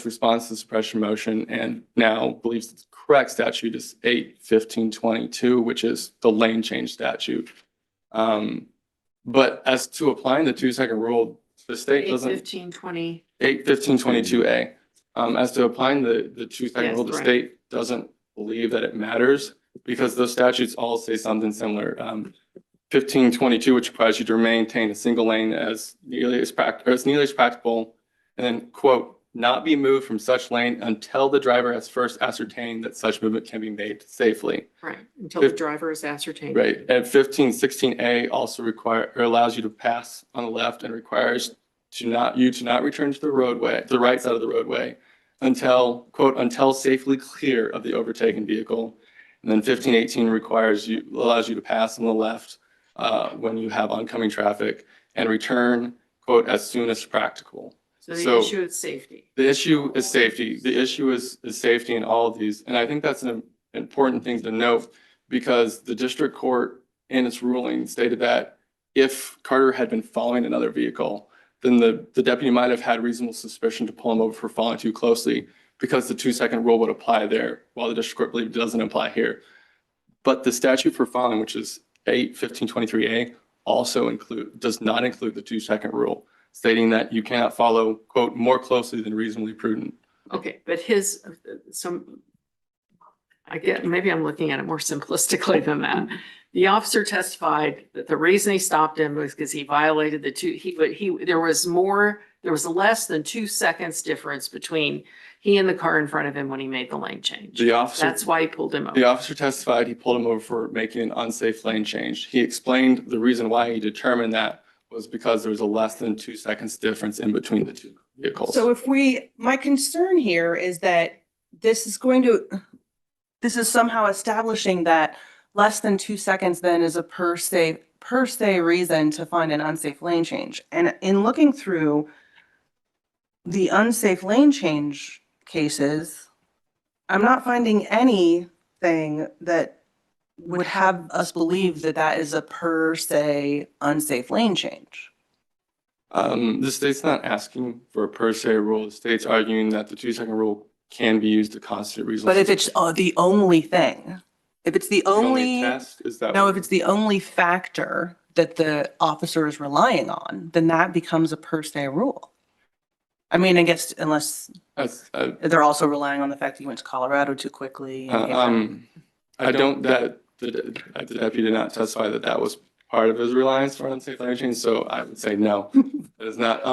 response to the suppression motion and now believes the correct statute is 815-22, which is the lane change statute. But as to applying the 2-second rule, the state doesn't. 815-20. 815-22A. As to applying the 2-second Yes, rule, the right. state doesn't believe that it matters because those statutes all say something similar. 15-22, which requires you to maintain a single lane as nearly as practical, and then quote, not be moved from such lane until the driver has first ascertained that such movement can be made safely. Right, until the driver is ascertained. Right, and 15-16A also allows you to pass on the left and requires you to not return to the roadway, the right side of the roadway, until, quote, until safely clear of the overtaken vehicle. And then 15-18 allows you to pass on the left when you have oncoming traffic and return, quote, as soon as practical. So the So- issue is safety. The issue is safety. The issue is safety in all of these. And I think that's an important thing to note because the district court in its ruling stated that if Carter had been following another vehicle, then the deputy might have had reasonable suspicion to pull him over for following too closely because the 2-second rule would apply there while the district court believed it doesn't apply here. But the statute for following, which is 815-23A, also does not include the 2-second rule, stating that you cannot follow, quote, more closely than reasonably prudent. Okay, but maybe I'm looking at it more simplistically than that. The officer testified that the reason he stopped him was because he violated there was less than 2 seconds difference between he and the car in front of him when he made the lane change. That's why he pulled him The over. officer testified he pulled him over for making an unsafe lane change. He explained the reason why he determined that was because there was a less than 2 seconds difference in between the two vehicles. So my concern here is that this is somehow establishing that less than 2 seconds then is a per se reason to find an unsafe lane change. And in looking through the unsafe lane change cases, I'm not finding anything that would have us believe that that is a per se unsafe lane change. The state's not asking for a per se rule. The state's arguing that the 2-second rule can be used to constitute reasonable. But if it's the only thing, if it's the only, test, is that? no, if it's the only factor that the officer is relying on, then that becomes a per se rule. I mean, I guess unless That's, they're also relying on the fact that you went to Colorado too quickly. and came back. I don't, the deputy did not testify that that was part of his reliance for unsafe lane change, so I would say no. It is not,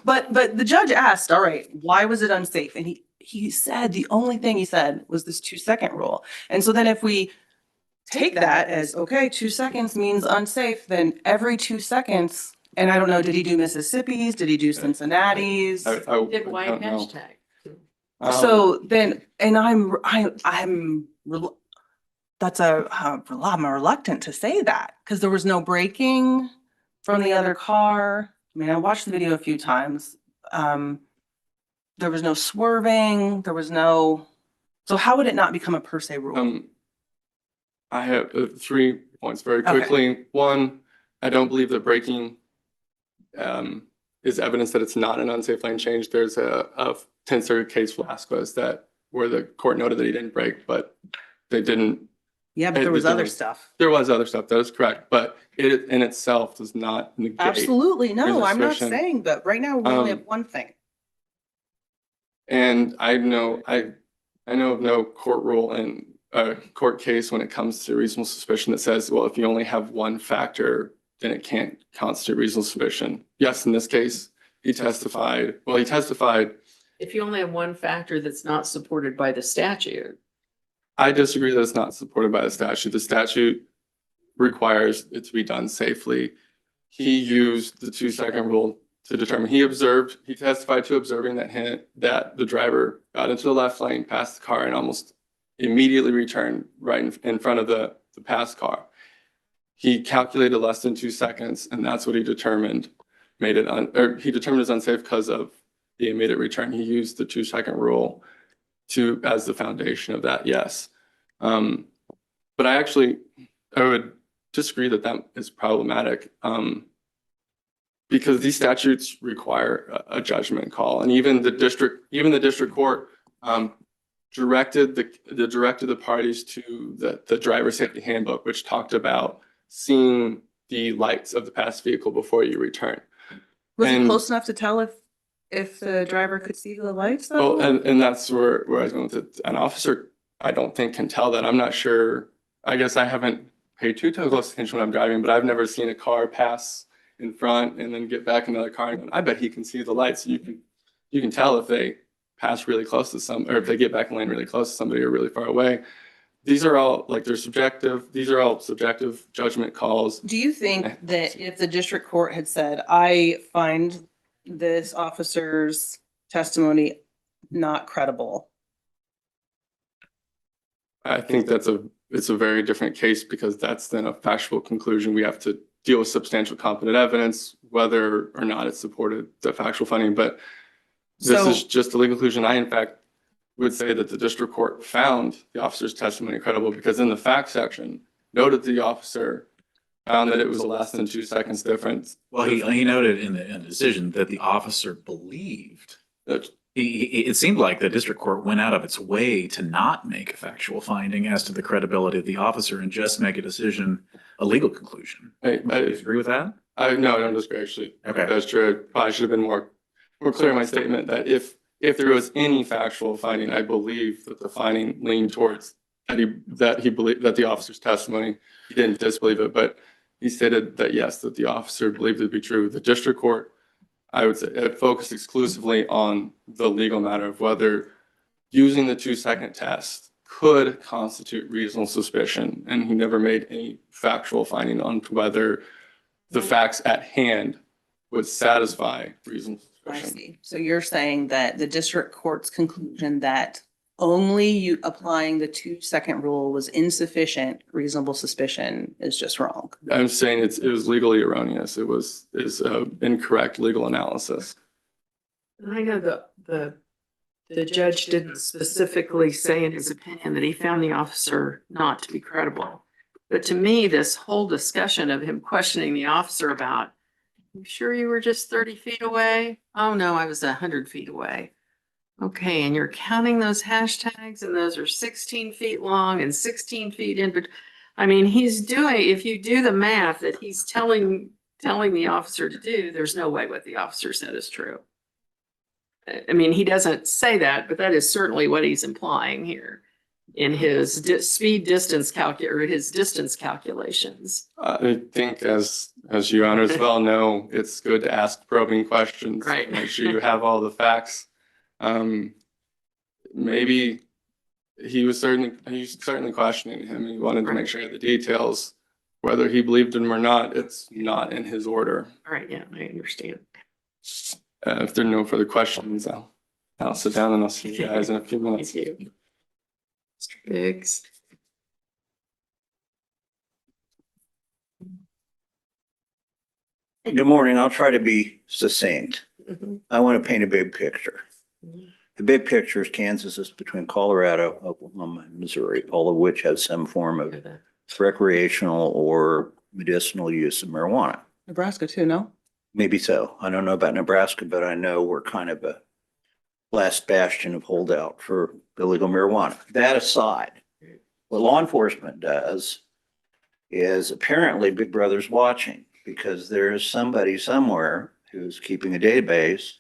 But the judge asked, all right, why was it unsafe? And he said, the only thing he said was this 2-second rule. And so then if we take that as, okay, 2 seconds means unsafe, then every 2 seconds, and I don't know, did he do Mississippi's? Did he do Cincinnati's? I Did white don't know. hashtag. So then, and I'm, that's I'm reluctant to say that because there was no braking from the other car. I mean, I watched the video a few times. There was no swerving, there was no, so how would it not become a per se rule? I have 3 points very Okay. quickly. One, I don't believe that braking is evidence that it's not an unsafe lane change. There's a 10th Circuit case, Velasquez, where the court noted that he didn't brake, but they didn't. Yeah, but there was other stuff. There was other stuff, that is correct, but it in itself does not negate. Absolutely, no, reasonable I'm not suspicion. saying, but right now we only have one thing. And I know of no court rule in a court case when it comes to reasonable suspicion that says, well, if you only have one factor, then it can't constitute reasonable suspicion. Yes, in this case, he testified. If you only have one factor that's not supported by the statute. I disagree that it's not supported by the statute. The statute requires it to be done safely. He used the 2-second rule to determine, he testified to observing that the driver got into the left lane, passed the car, and almost immediately returned right in front of the passed car. He calculated less than 2 seconds, and that's what he determined he determined as unsafe because of the immediate return. He used the 2-second rule as the foundation of that, yes. But I would disagree that is problematic. Because these statutes require a judgment call, and even the district court directed the parties to the driver safety handbook, which talked about seeing the lights of the passed vehicle before you return. Was it And- close enough to tell if the driver could see the lights though? Well, and that's where I was going with it. An officer, I don't think, can tell that. I'm not sure. I guess I haven't paid too close attention when I'm driving, but I've never seen a car pass in front and then get back in another car. And I bet he can see the lights. You can tell if they pass really close to or if they get back in lane really close to somebody or really far away. These are all these are all subjective judgment calls. Do you think that if the district court had said, I find this officer's testimony not credible? I think it's a very different case because that's then a factual conclusion. We have to deal with substantial competent evidence, whether or not it's supported the factual finding, but this So- is just a legal conclusion. I, in fact, would say that the district court found the officer's testimony credible because in the fact section noted the officer found that it was a less than 2 seconds difference. Well, he noted in the decision that the officer believed. That- It seemed like the district court went out of its way to not make a factual finding as to the credibility of the officer and just make a legal conclusion. I Do you agree with that? no, I don't disagree, actually. Okay. That's true. I probably should have been more clear in my statement that if there was any factual finding, I believe that the finding leaned towards that he believed that the officer's testimony, he didn't disbelieve it, but he stated that yes, that the officer believed it to be true. The district court, I would say, it focused exclusively on the legal matter of whether using the 2-second test could constitute reasonable suspicion. And he never made any factual finding on whether the facts at hand would satisfy reasonable I suspicion. see. So you're saying that the district court's conclusion that only you applying the 2-second rule was insufficient reasonable suspicion is just wrong. I'm saying it was legally erroneous. It's incorrect legal analysis. I know the judge didn't specifically say in his opinion that he found the officer not to be credible. But to me, this whole discussion of him questioning the officer about, you sure you were just 30 feet away? Oh, no, I was 100 feet away. Okay, and you're counting those hashtags and those are 16 feet long and 16 feet in. But I mean, if you do the math that he's telling the officer to do, there's no way what the officer said is true. I mean, he doesn't say that, but that is certainly what he's implying here in his speed distance or his distance calculations. I think as you honors well know, it's good to ask probing questions. Right. Make sure you have all the facts. Maybe he's certainly questioning him. He wanted to make sure the details, whether he believed him or not, it's not in his order. All right, yeah, I understand. If there are no further questions, I'll sit down and I'll see you guys in a few minutes. Thank you. Mr. Biggs. Good morning. I'll try to be succinct. Mhm. I want to paint a big picture. Mhm. The big picture is Kansas is between Colorado, Oklahoma, and Missouri, all of which have some form of recreational or medicinal use of marijuana. Nebraska too, no? Maybe so. I don't know about Nebraska, but I know we're kind of a last bastion of holdout for illegal marijuana. That aside, what law enforcement does is apparently Big Brother's watching, because there's somebody somewhere who's keeping a database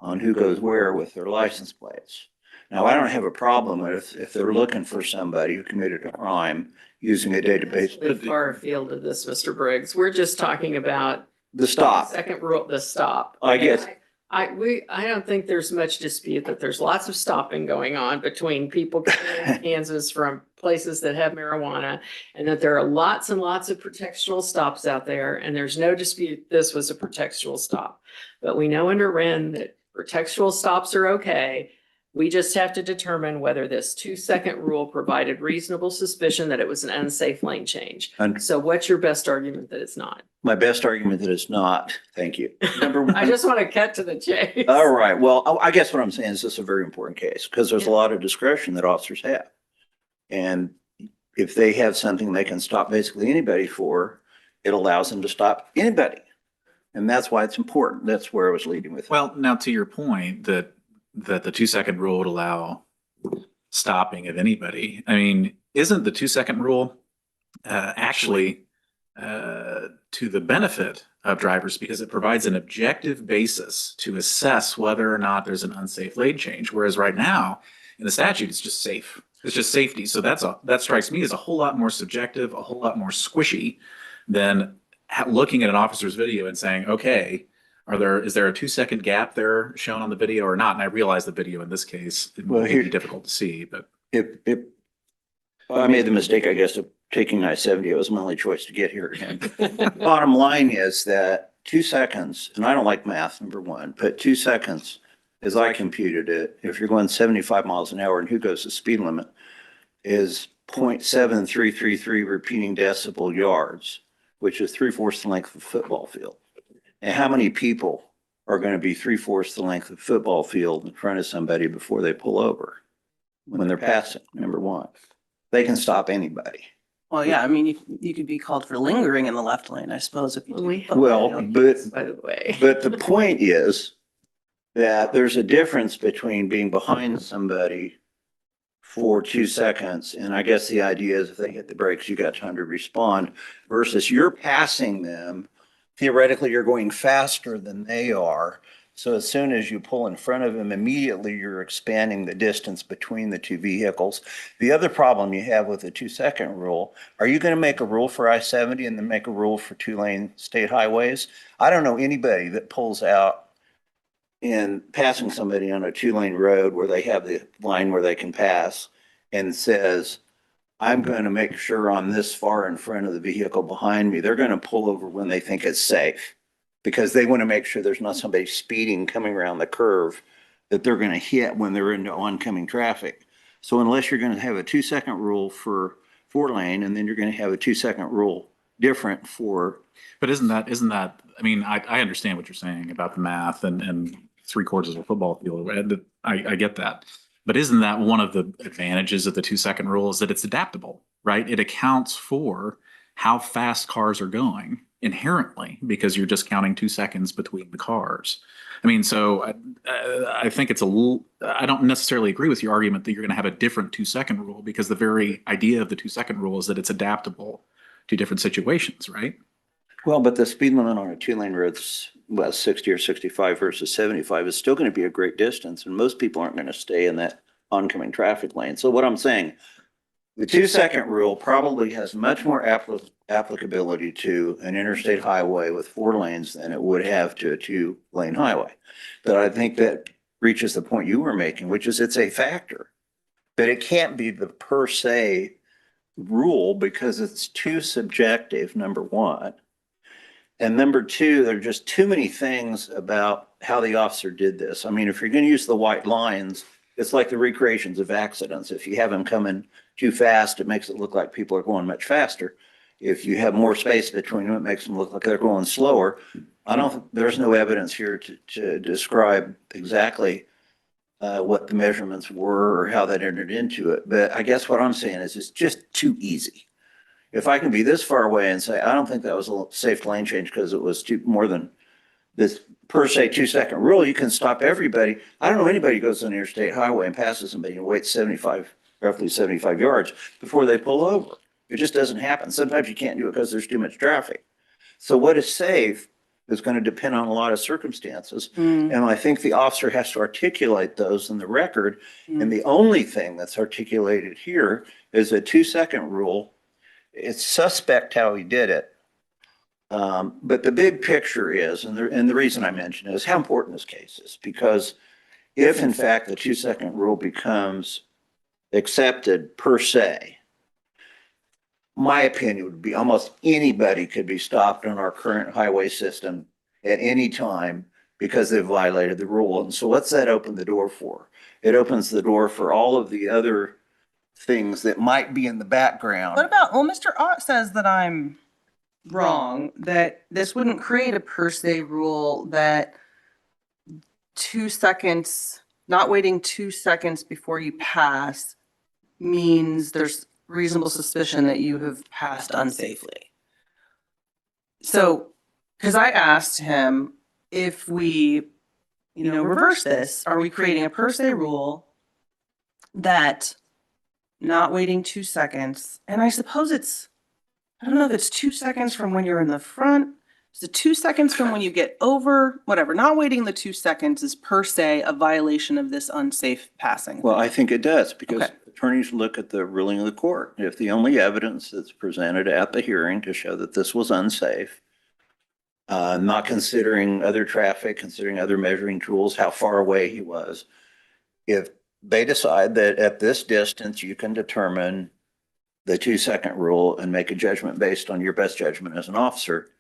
on who goes where with their license plates. Now, I don't have a problem if they're looking for somebody who committed a crime using a database. The far field of this, Mr. Briggs. We're just talking about The stop. second rule, the stop. I guess. I don't think there's much dispute that there's lots of stopping going on between people coming in Kansas from places that have marijuana, and that there are lots and lots of protectional stops out there, and there's no dispute this was a protectional stop. But we know under Wren that protectional stops are okay. We just have to determine whether this 2-second rule provided reasonable suspicion that it was an unsafe lane change. And So what's your best argument that it's not? my best argument that it's not, thank you. Number one. I just want to cut to the chase. All right. Well, I guess what I'm saying is this is a very important case because there's a lot of discretion that officers have. And if they have something they can stop basically anybody for, it allows them to stop anybody. And that's why it's important. That's where I was leading with. Well, now to your point that the 2-second rule would allow stopping of anybody. I mean, isn't the 2-second rule actually to the benefit of drivers because it provides an objective basis to assess whether or not there's an unsafe lane change. Whereas right now in the statute, it's just safe. It's just safety. So that strikes me as a whole lot more subjective, a whole lot more squishy than looking at an officer's video and saying, okay, is there a 2-second gap there shown on the video or not? And I realize the video in this case, it Well, may here- be difficult to see, but I made the mistake, I guess, of taking I-70. It was my only choice to get here. And bottom line is that 2 seconds, and I don't like math, number one, but 2 seconds, as I computed it, if you're going 75 miles an hour and who goes the speed limit, is 0.7333 repeating decibel yards, which is 3/4 the length of a football field. And how many people are going to be 3/4 the length of a football field in front of somebody before they pull over when they're passing? Number one, they can stop anybody. Well, yeah, I mean, you could be called for lingering in the left lane, I suppose, if you. Well, but By the way. But the point is that there's a difference between being behind somebody for 2 seconds, and I guess the idea is if they hit the brakes, you got time to respond, versus you're passing them. Theoretically, you're going faster than they are. So as soon as you pull in front of them, immediately you're expanding the distance between the two vehicles. The other problem you have with the 2-second rule, are you going to make a rule for I-70 and then make a rule for 2-lane state highways? I don't know anybody that pulls out in passing somebody on a 2-lane road where they have the line where they can pass and says, I'm going to make sure I'm this far in front of the vehicle behind me. They're going to pull over when they think it's safe because they want to make sure there's not somebody speeding coming around the curve that they're going to hit when they're into oncoming traffic. So unless you're going to have a 2-second rule for 4-lane and then you're going to have a 2-second rule different for. But isn't that, I mean, I understand what you're saying about the math and 3/4 of a football field. I get that. But isn't that one of the advantages of the 2-second rule is that it's adaptable, right? It accounts for how fast cars are going inherently because you're just counting 2 seconds between the cars. I mean, so I think it's I don't necessarily agree with your argument that you're going to have a different 2-second rule because the very idea of the 2-second rule is that it's adaptable to different situations, right? Well, but the speed limit on a 2-lane road's well, 60 or 65 versus 75 is still going to be a great distance, and most people aren't going to stay in that oncoming traffic lane. So what I'm saying, the 2-second rule probably has much more applicability to an interstate highway with 4 lanes than it would have to a 2-lane highway. But I think that reaches the point you were making, which is it's a factor. But it can't be the per se rule because it's too subjective, number one. And number two, there are just too many things about how the officer did this. I mean, if you're going to use the white lines, it's like the recreations of accidents. If you have them coming too fast, it makes it look like people are going much faster. If you have more space between them, it makes them look like they're going slower. There's no evidence here to describe exactly what the measurements were or how that entered into it. But I guess what I'm saying is it's just too easy. If I can be this far away and say, I don't think that was a safe lane change because it was more than this per se 2-second rule, you can stop everybody. I don't know anybody who goes on the interstate highway and passes somebody and waits roughly 75 yards before they pull over. It just doesn't happen. Sometimes you can't do it because there's too much traffic. So what is safe is going to depend on a lot of circumstances. And I think the officer has to articulate those in the record. And the only thing that's articulated here is a 2-second rule. It's suspect how he did it. But the big picture is, and the reason I mention it is how important this case is, because if in fact the 2-second rule becomes accepted per se, my opinion would be almost anybody could be stopped on our current highway system at any time because they've violated the rule. And so what's that open the door for? It opens the door for all of the other things that might be in the background. What about, well, Mr. Ott says that I'm wrong, that this wouldn't create a per se rule that 2 seconds, not waiting 2 seconds before you pass means there's reasonable suspicion that you have passed unsafely. So, because I asked him if we, reverse this, are we creating a per se rule that not waiting 2 seconds, and I suppose I don't know if it's 2 seconds from when you're in the front, is it 2 seconds from when you get over, whatever, not waiting the 2 seconds is per se a violation of this unsafe passing. Well, I think it does because Okay. attorneys look at the ruling of the court. If the only evidence that's presented at the hearing to show that this was unsafe, not considering other traffic, considering other measuring tools, how far away he was, if they decide that at this distance you can determine the 2-second rule and make a judgment based on your best judgment as an officer,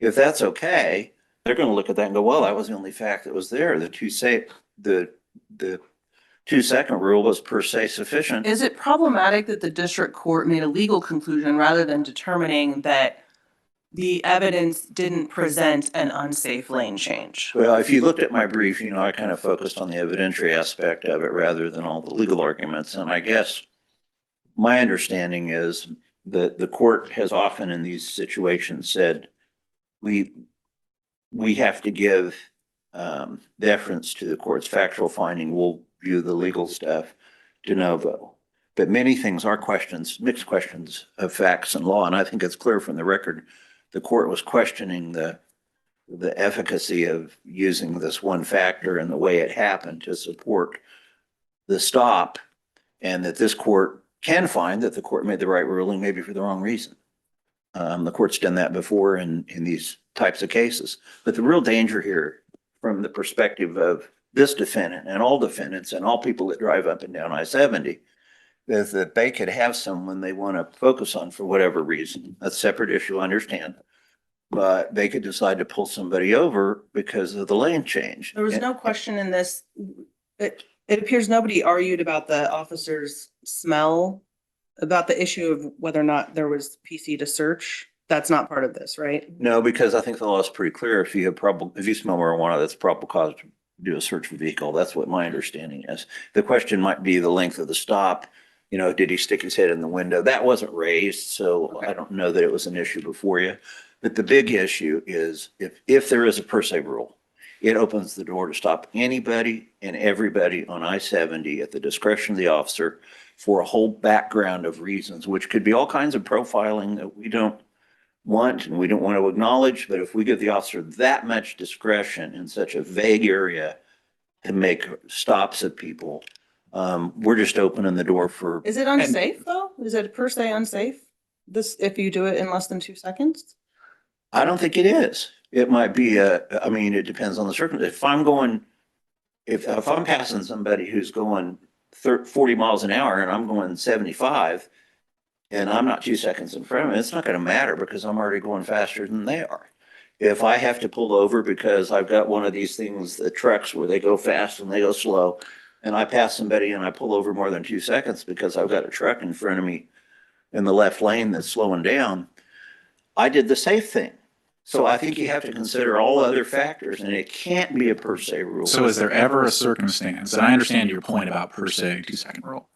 if that's okay, they're going to look at that and go, well, that was the only fact that was there. The 2-second rule was per se sufficient. Is it problematic that the district court made a legal conclusion rather than determining that the evidence didn't present an unsafe lane change? Well, if you looked at my brief, I kind of focused on the evidentiary aspect of it rather than all the legal arguments. And I guess my understanding is that the court has often in these situations said, we have to give deference to the court's factual finding. We'll view the legal stuff de novo. But many things are mixed questions of facts and law. And I think it's clear from the record, the court was questioning the efficacy of using this one factor and the way it happened to support the stop, and that this court can find that the court made the right ruling, maybe for the wrong reason. The court's done that before in these types of cases. But the real danger here, from the perspective of this defendant and all defendants and all people that drive up and down I-70, is that they could have someone they want to focus on for whatever reason. That's a separate issue, I understand. But they could decide to pull somebody over because of the lane change. There was no question in this. It appears nobody argued about the officer's smell, about the issue of whether or not there was PC to search. That's not part of this, right? No, because I think the law is pretty clear. If you smell marijuana, that's probable cause to do a search for vehicle. That's what my understanding is. The question might be the length of the stop. Did he stick his head in the window? That wasn't raised, so I don't know that it was an issue before you. But the big issue is if there is a per se rule, it opens the door to stop anybody and everybody on I-70 at the discretion of the officer for a whole background of reasons, which could be all kinds of profiling that we don't want and we don't want to acknowledge, but if we give the officer that much discretion in such a vague area to make stops of people, we're just opening the door for. Is it unsafe though? Is it per se unsafe? This, if you do it in less than 2 seconds? I don't think it is. It might be I mean, it depends on the circumstance. If I'm going, if I'm passing somebody who's going 40 miles an hour and I'm going 75 and I'm not 2 seconds in front of them, it's not going to matter because I'm already going faster than they are. If I have to pull over because I've got one of these things, the trucks where they go fast and they go slow, and I pass somebody and I pull over more than 2 seconds because I've got a truck in front of me in the left lane that's slowing down, I did the safe thing. So I think you have to consider all other factors and it can't be a per se rule. So is there ever a circumstance, and I understand your point about per se 2 second rule.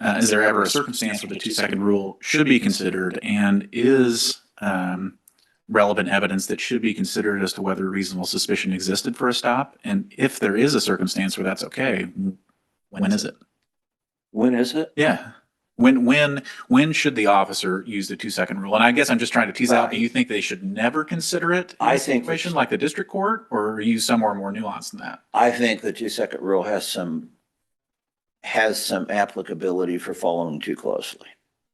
Is there ever a circumstance where the 2 second rule should be considered and is relevant evidence that should be considered as to whether reasonable suspicion existed for a stop? And if there is a circumstance where that's okay, when is it? When is it? Yeah. When should the officer use the 2 second rule? And I guess I'm just trying to tease out, do you think they should never consider it in I a think situation like the district court, or are you somewhere more nuanced than that? I think the 2 second rule has some applicability for following too closely.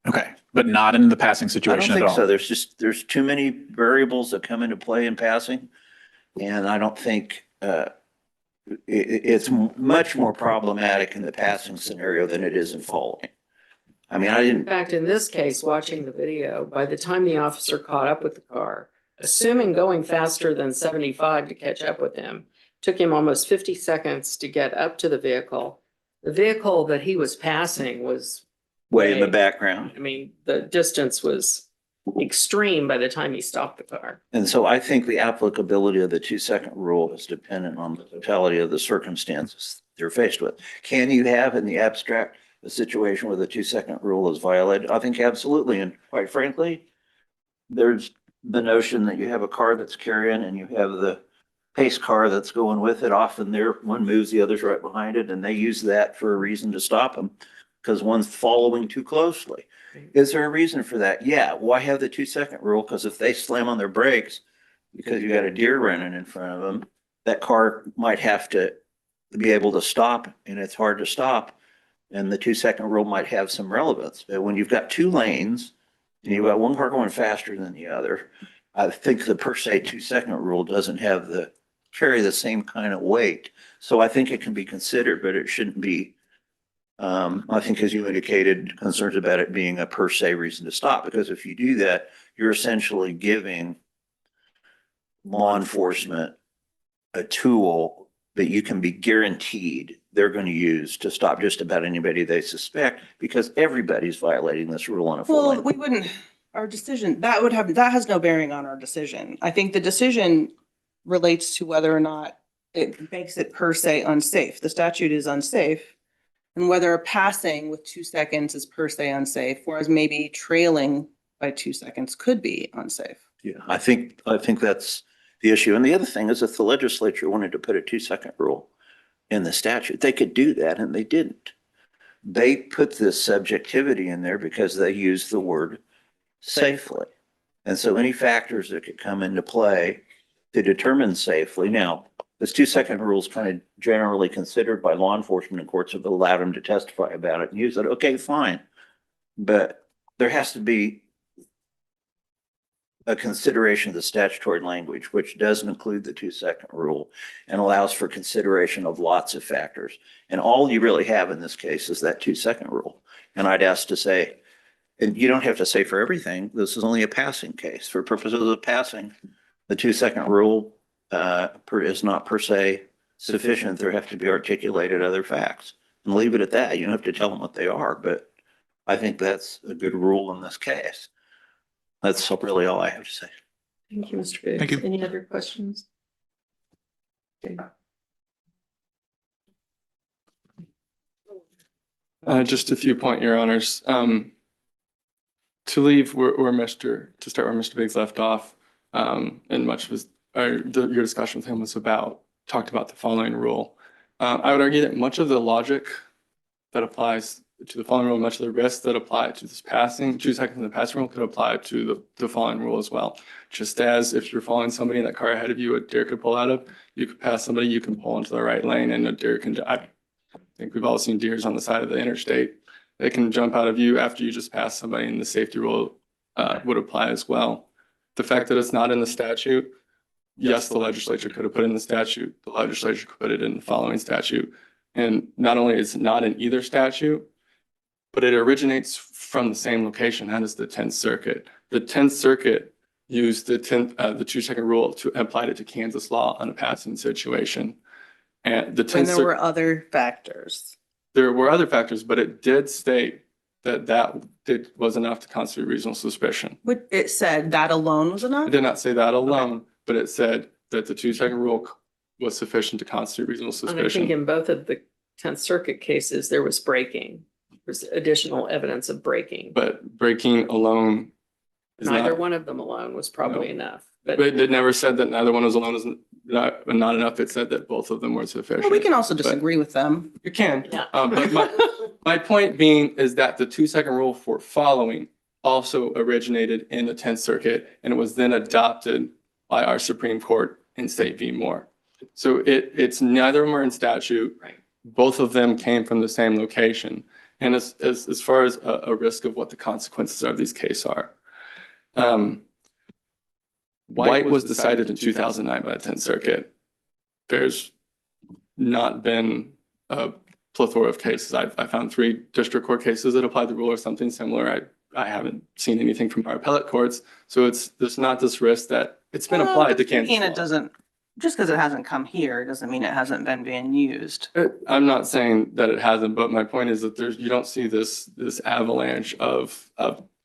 Okay, but not in the passing I situation don't at think so. all. There's too many variables that come into play in passing. And I don't think, it's much more problematic in the passing scenario than it is in following. I mean, I In didn't, fact, in this case, watching the video, by the time the officer caught up with the car, assuming going faster than 75 to catch up with him, took him almost 50 seconds to get up to the vehicle. The vehicle that he was passing was, way in the background. I mean, the distance was extreme by the time he stopped the car. And so I think the applicability of the 2 second rule is dependent on the totality of the circumstances they're faced with. Can you have in the abstract a situation where the 2 second rule is violated? I think absolutely. And quite frankly, there's the notion that you have a car that's carrying and you have the pace car that's going with it. Often one moves, the other's right behind it, and they use that for a reason to stop them because one's following too closely. Is there a reason for that? Yeah. Why have the 2 second rule? Because if they slam on their brakes because you got a deer running in front of them, that car might have to be able to stop, and it's hard to stop. And the 2 second rule might have some relevance. But when you've got 2 lanes and you've got one car going faster than the other, I think the per se 2 second rule doesn't carry the same kind of weight. So I think it can be considered, but it shouldn't be. I think, as you indicated, concerns about it being a per se reason to stop, because if you do that, you're essentially giving law enforcement a tool that you can be guaranteed they're going to use to stop just about anybody they suspect, because everybody's violating this rule on a full Well, lane. we wouldn't, our decision, that has no bearing on our decision. I think the decision relates to whether or not it makes it per se unsafe. The statute is unsafe. And whether a passing with 2 seconds is per se unsafe, whereas maybe trailing by 2 seconds could be unsafe. Yeah, I think that's the issue. And the other thing is, if the legislature wanted to put a 2 second rule in the statute, they could do that, and they didn't. They put this subjectivity in there because they used the word safely. And so any factors that could come into play to determine safely. Now, this 2 second rule is kind of generally considered by law enforcement, and courts have allowed them to testify about it and use it. Okay, fine. But there has to be a consideration of the statutory language, which doesn't include the 2 second rule and allows for consideration of lots of factors. And all you really have in this case is that 2 second rule. And I'd ask to say, and you don't have to say for everything, this is only a passing case. For purposes of passing, the 2 second rule is not per se sufficient. There have to be articulated other facts, and leave it at that. You don't have to tell them what they are, but I think that's a good rule in this case. That's really all I have to say. Thank you, Mr. Biggs. Thank you. Any other questions? Okay. Just a few point, Your Honors. To leave to start where Mr. Biggs left off, and much of your discussion with him talked about the following rule. I would argue that much of the logic that applies to the following rule, much of the risks that apply to this passing, 2 seconds in the passing rule could apply to the following rule as well. Just as if you're following somebody in that car ahead of you, a deer could pull out of, you could pass somebody, you can pull into the right lane and a deer can, I think we've all seen deers on the side of the interstate. They can jump out of you after you just pass somebody, and the safety rule would apply as well. The fact that it's not in the statute, yes, the legislature could have put it in the statute. The legislature could put it in the following statute. And not only is it not in either statute, but it originates from the same location. That is the 10th Circuit. The 10th Circuit used the 2-second rule to apply it to Kansas law on a passing situation. And the 10th And there Circuit. were other factors. There were other factors, but it did state that was enough to constitute reasonable suspicion. But it said that alone was enough? It did not say that alone, but it said that the 2-second rule was sufficient to constitute reasonable And I think suspicion. in both of the 10th Circuit cases, there was braking. There's additional evidence of braking. But breaking alone is Neither not, one of them alone was probably enough, but but it never said that neither one was alone is not enough. It said that both of them were sufficient. Well, we can also disagree with them. You can. Yeah. But my point being is that the 2-second rule for following also originated in the 10th Circuit, and it was then adopted by our Supreme Court in State v. Moore. So it's neither of them are in statute. Right. Both of them came from the same location. And as far as a risk of what the consequences of these cases are. White was decided in 2009 by the 10th Circuit. There's not been a plethora of cases. I found 3 district court cases that applied the rule or something similar. I haven't seen anything from our appellate courts. So there's not this risk that it's been applied to Kansas And law. it doesn't, just because it hasn't come here, doesn't mean it hasn't been being used. I'm not saying that it hasn't, but my point is that you don't see this avalanche of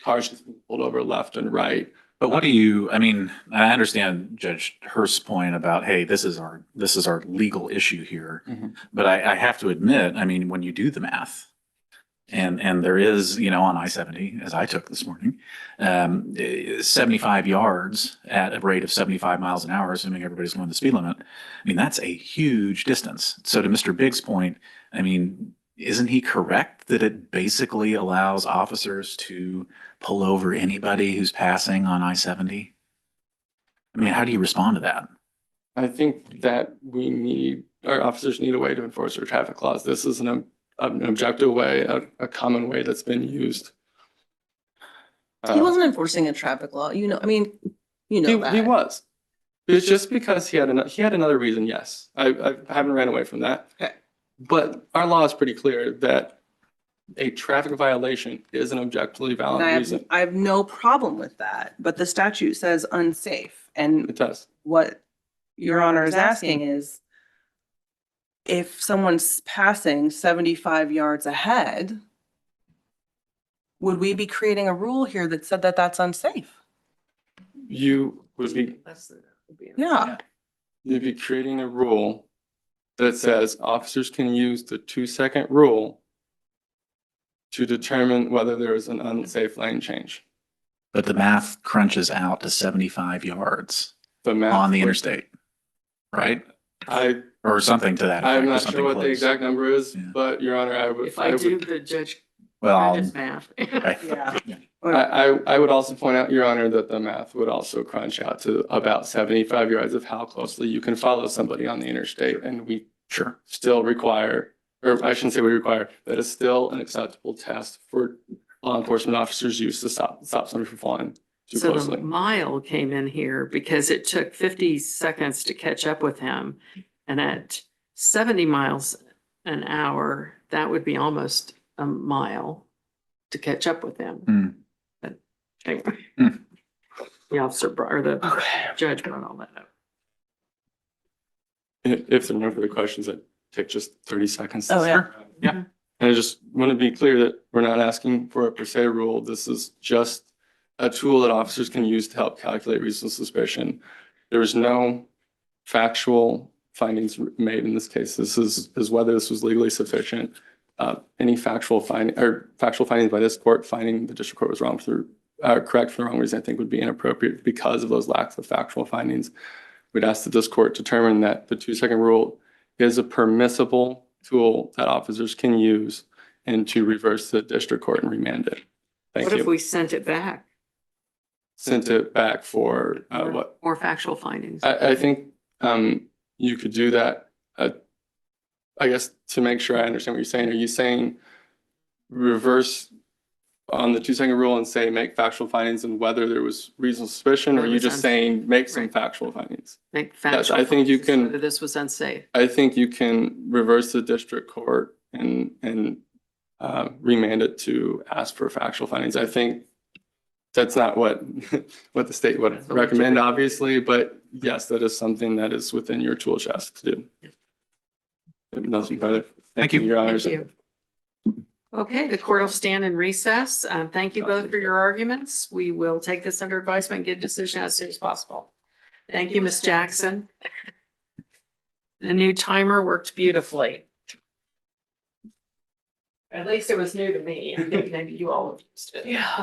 cars just being pulled over left and right. But I mean, I understand Judge Hurst's point about, hey, this is our legal issue here. Mhm. But I have to admit, I mean, when you do the math, and there is, on I-70, as I took this morning, 75 yards at a rate of 75 miles an hour, assuming everybody's going the speed limit. I mean, that's a huge distance. So to Mr. Biggs' point, I mean, isn't he correct that it basically allows officers to pull over anybody who's passing on I-70? I mean, how do you respond to that? I think that our officers need a way to enforce our traffic laws. This is an objective way, a common way that's been used. He wasn't enforcing a traffic law, I mean, He that. was. It's just because he had another reason, yes. I haven't ran away from that. Okay. But our law is pretty clear that a traffic violation is an objectively valid And reason. I have no problem with that, but the statute says unsafe. And It does. what Your Honor is asking is, if someone's passing 75 yards ahead, would we be creating a rule here that said that that's unsafe? You would be Yeah. You'd be creating a rule that says officers can use the 2-second rule to determine whether there is an unsafe lane change. But the math crunches out to 75 yards The math on the would- interstate, right? Or something to that effect. I'm or not something sure what the close. exact number is, Yeah. but Your Honor, if I do the judge's Well, math. okay. Yeah. I would also point out, Your Honor, that the math would also crunch out to about 75 yards of how closely you can follow somebody on the interstate. And we Sure. still require, or I shouldn't say we require, that is still an acceptable test for law enforcement officers use to stop somebody from falling too So the closely. mile came in here because it took 50 seconds to catch up with him. And at 70 miles an hour, that would be almost a mile to catch up with him. Hmm. But anyway. Hmm. The officer or the judge brought all that up. If there are no further questions, I'd take just 30 seconds. to Oh, yeah. start. Yeah. And I just want to be clear that we're not asking for a per se rule. This is just a tool that officers can use to help calculate reasonable suspicion. There is no factual findings made in this case. This is whether this was legally sufficient. Any factual findings by this court finding the district court was correct for the wrong reason, I think would be inappropriate because of those lacks of factual findings. We'd ask that this court determine that the 2-second rule is a permissible tool that officers can use and to reverse the district court and remand it. Thank What if you. we sent it back? Sent it back for what? More factual findings? I think you could do that. I guess to make sure I understand what you're saying, are you saying reverse on the 2-second rule and say make factual findings and whether there was reasonable suspicion, or are you just saying make some factual findings? Make factual. I think you findings can- Whether this was unsafe. I think you can reverse the district court and remand it to ask for factual findings. I think that's not what the state would That's what we recommend, typically- obviously, but yes, that is something that is within your tool chest to do. Nothing further. Thank you. Your honors. Thank you. Okay, the court will stand in recess. Thank you both for your arguments. We will take this under advisement and get a decision as soon as possible. Thank you, Ms. Jackson. The new timer worked beautifully. At least it was new to me. I think maybe you all have used it. Yeah.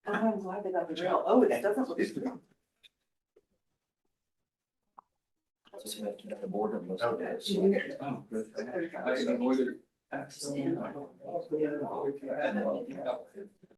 I'm glad they got the drill. Oh, that doesn't look.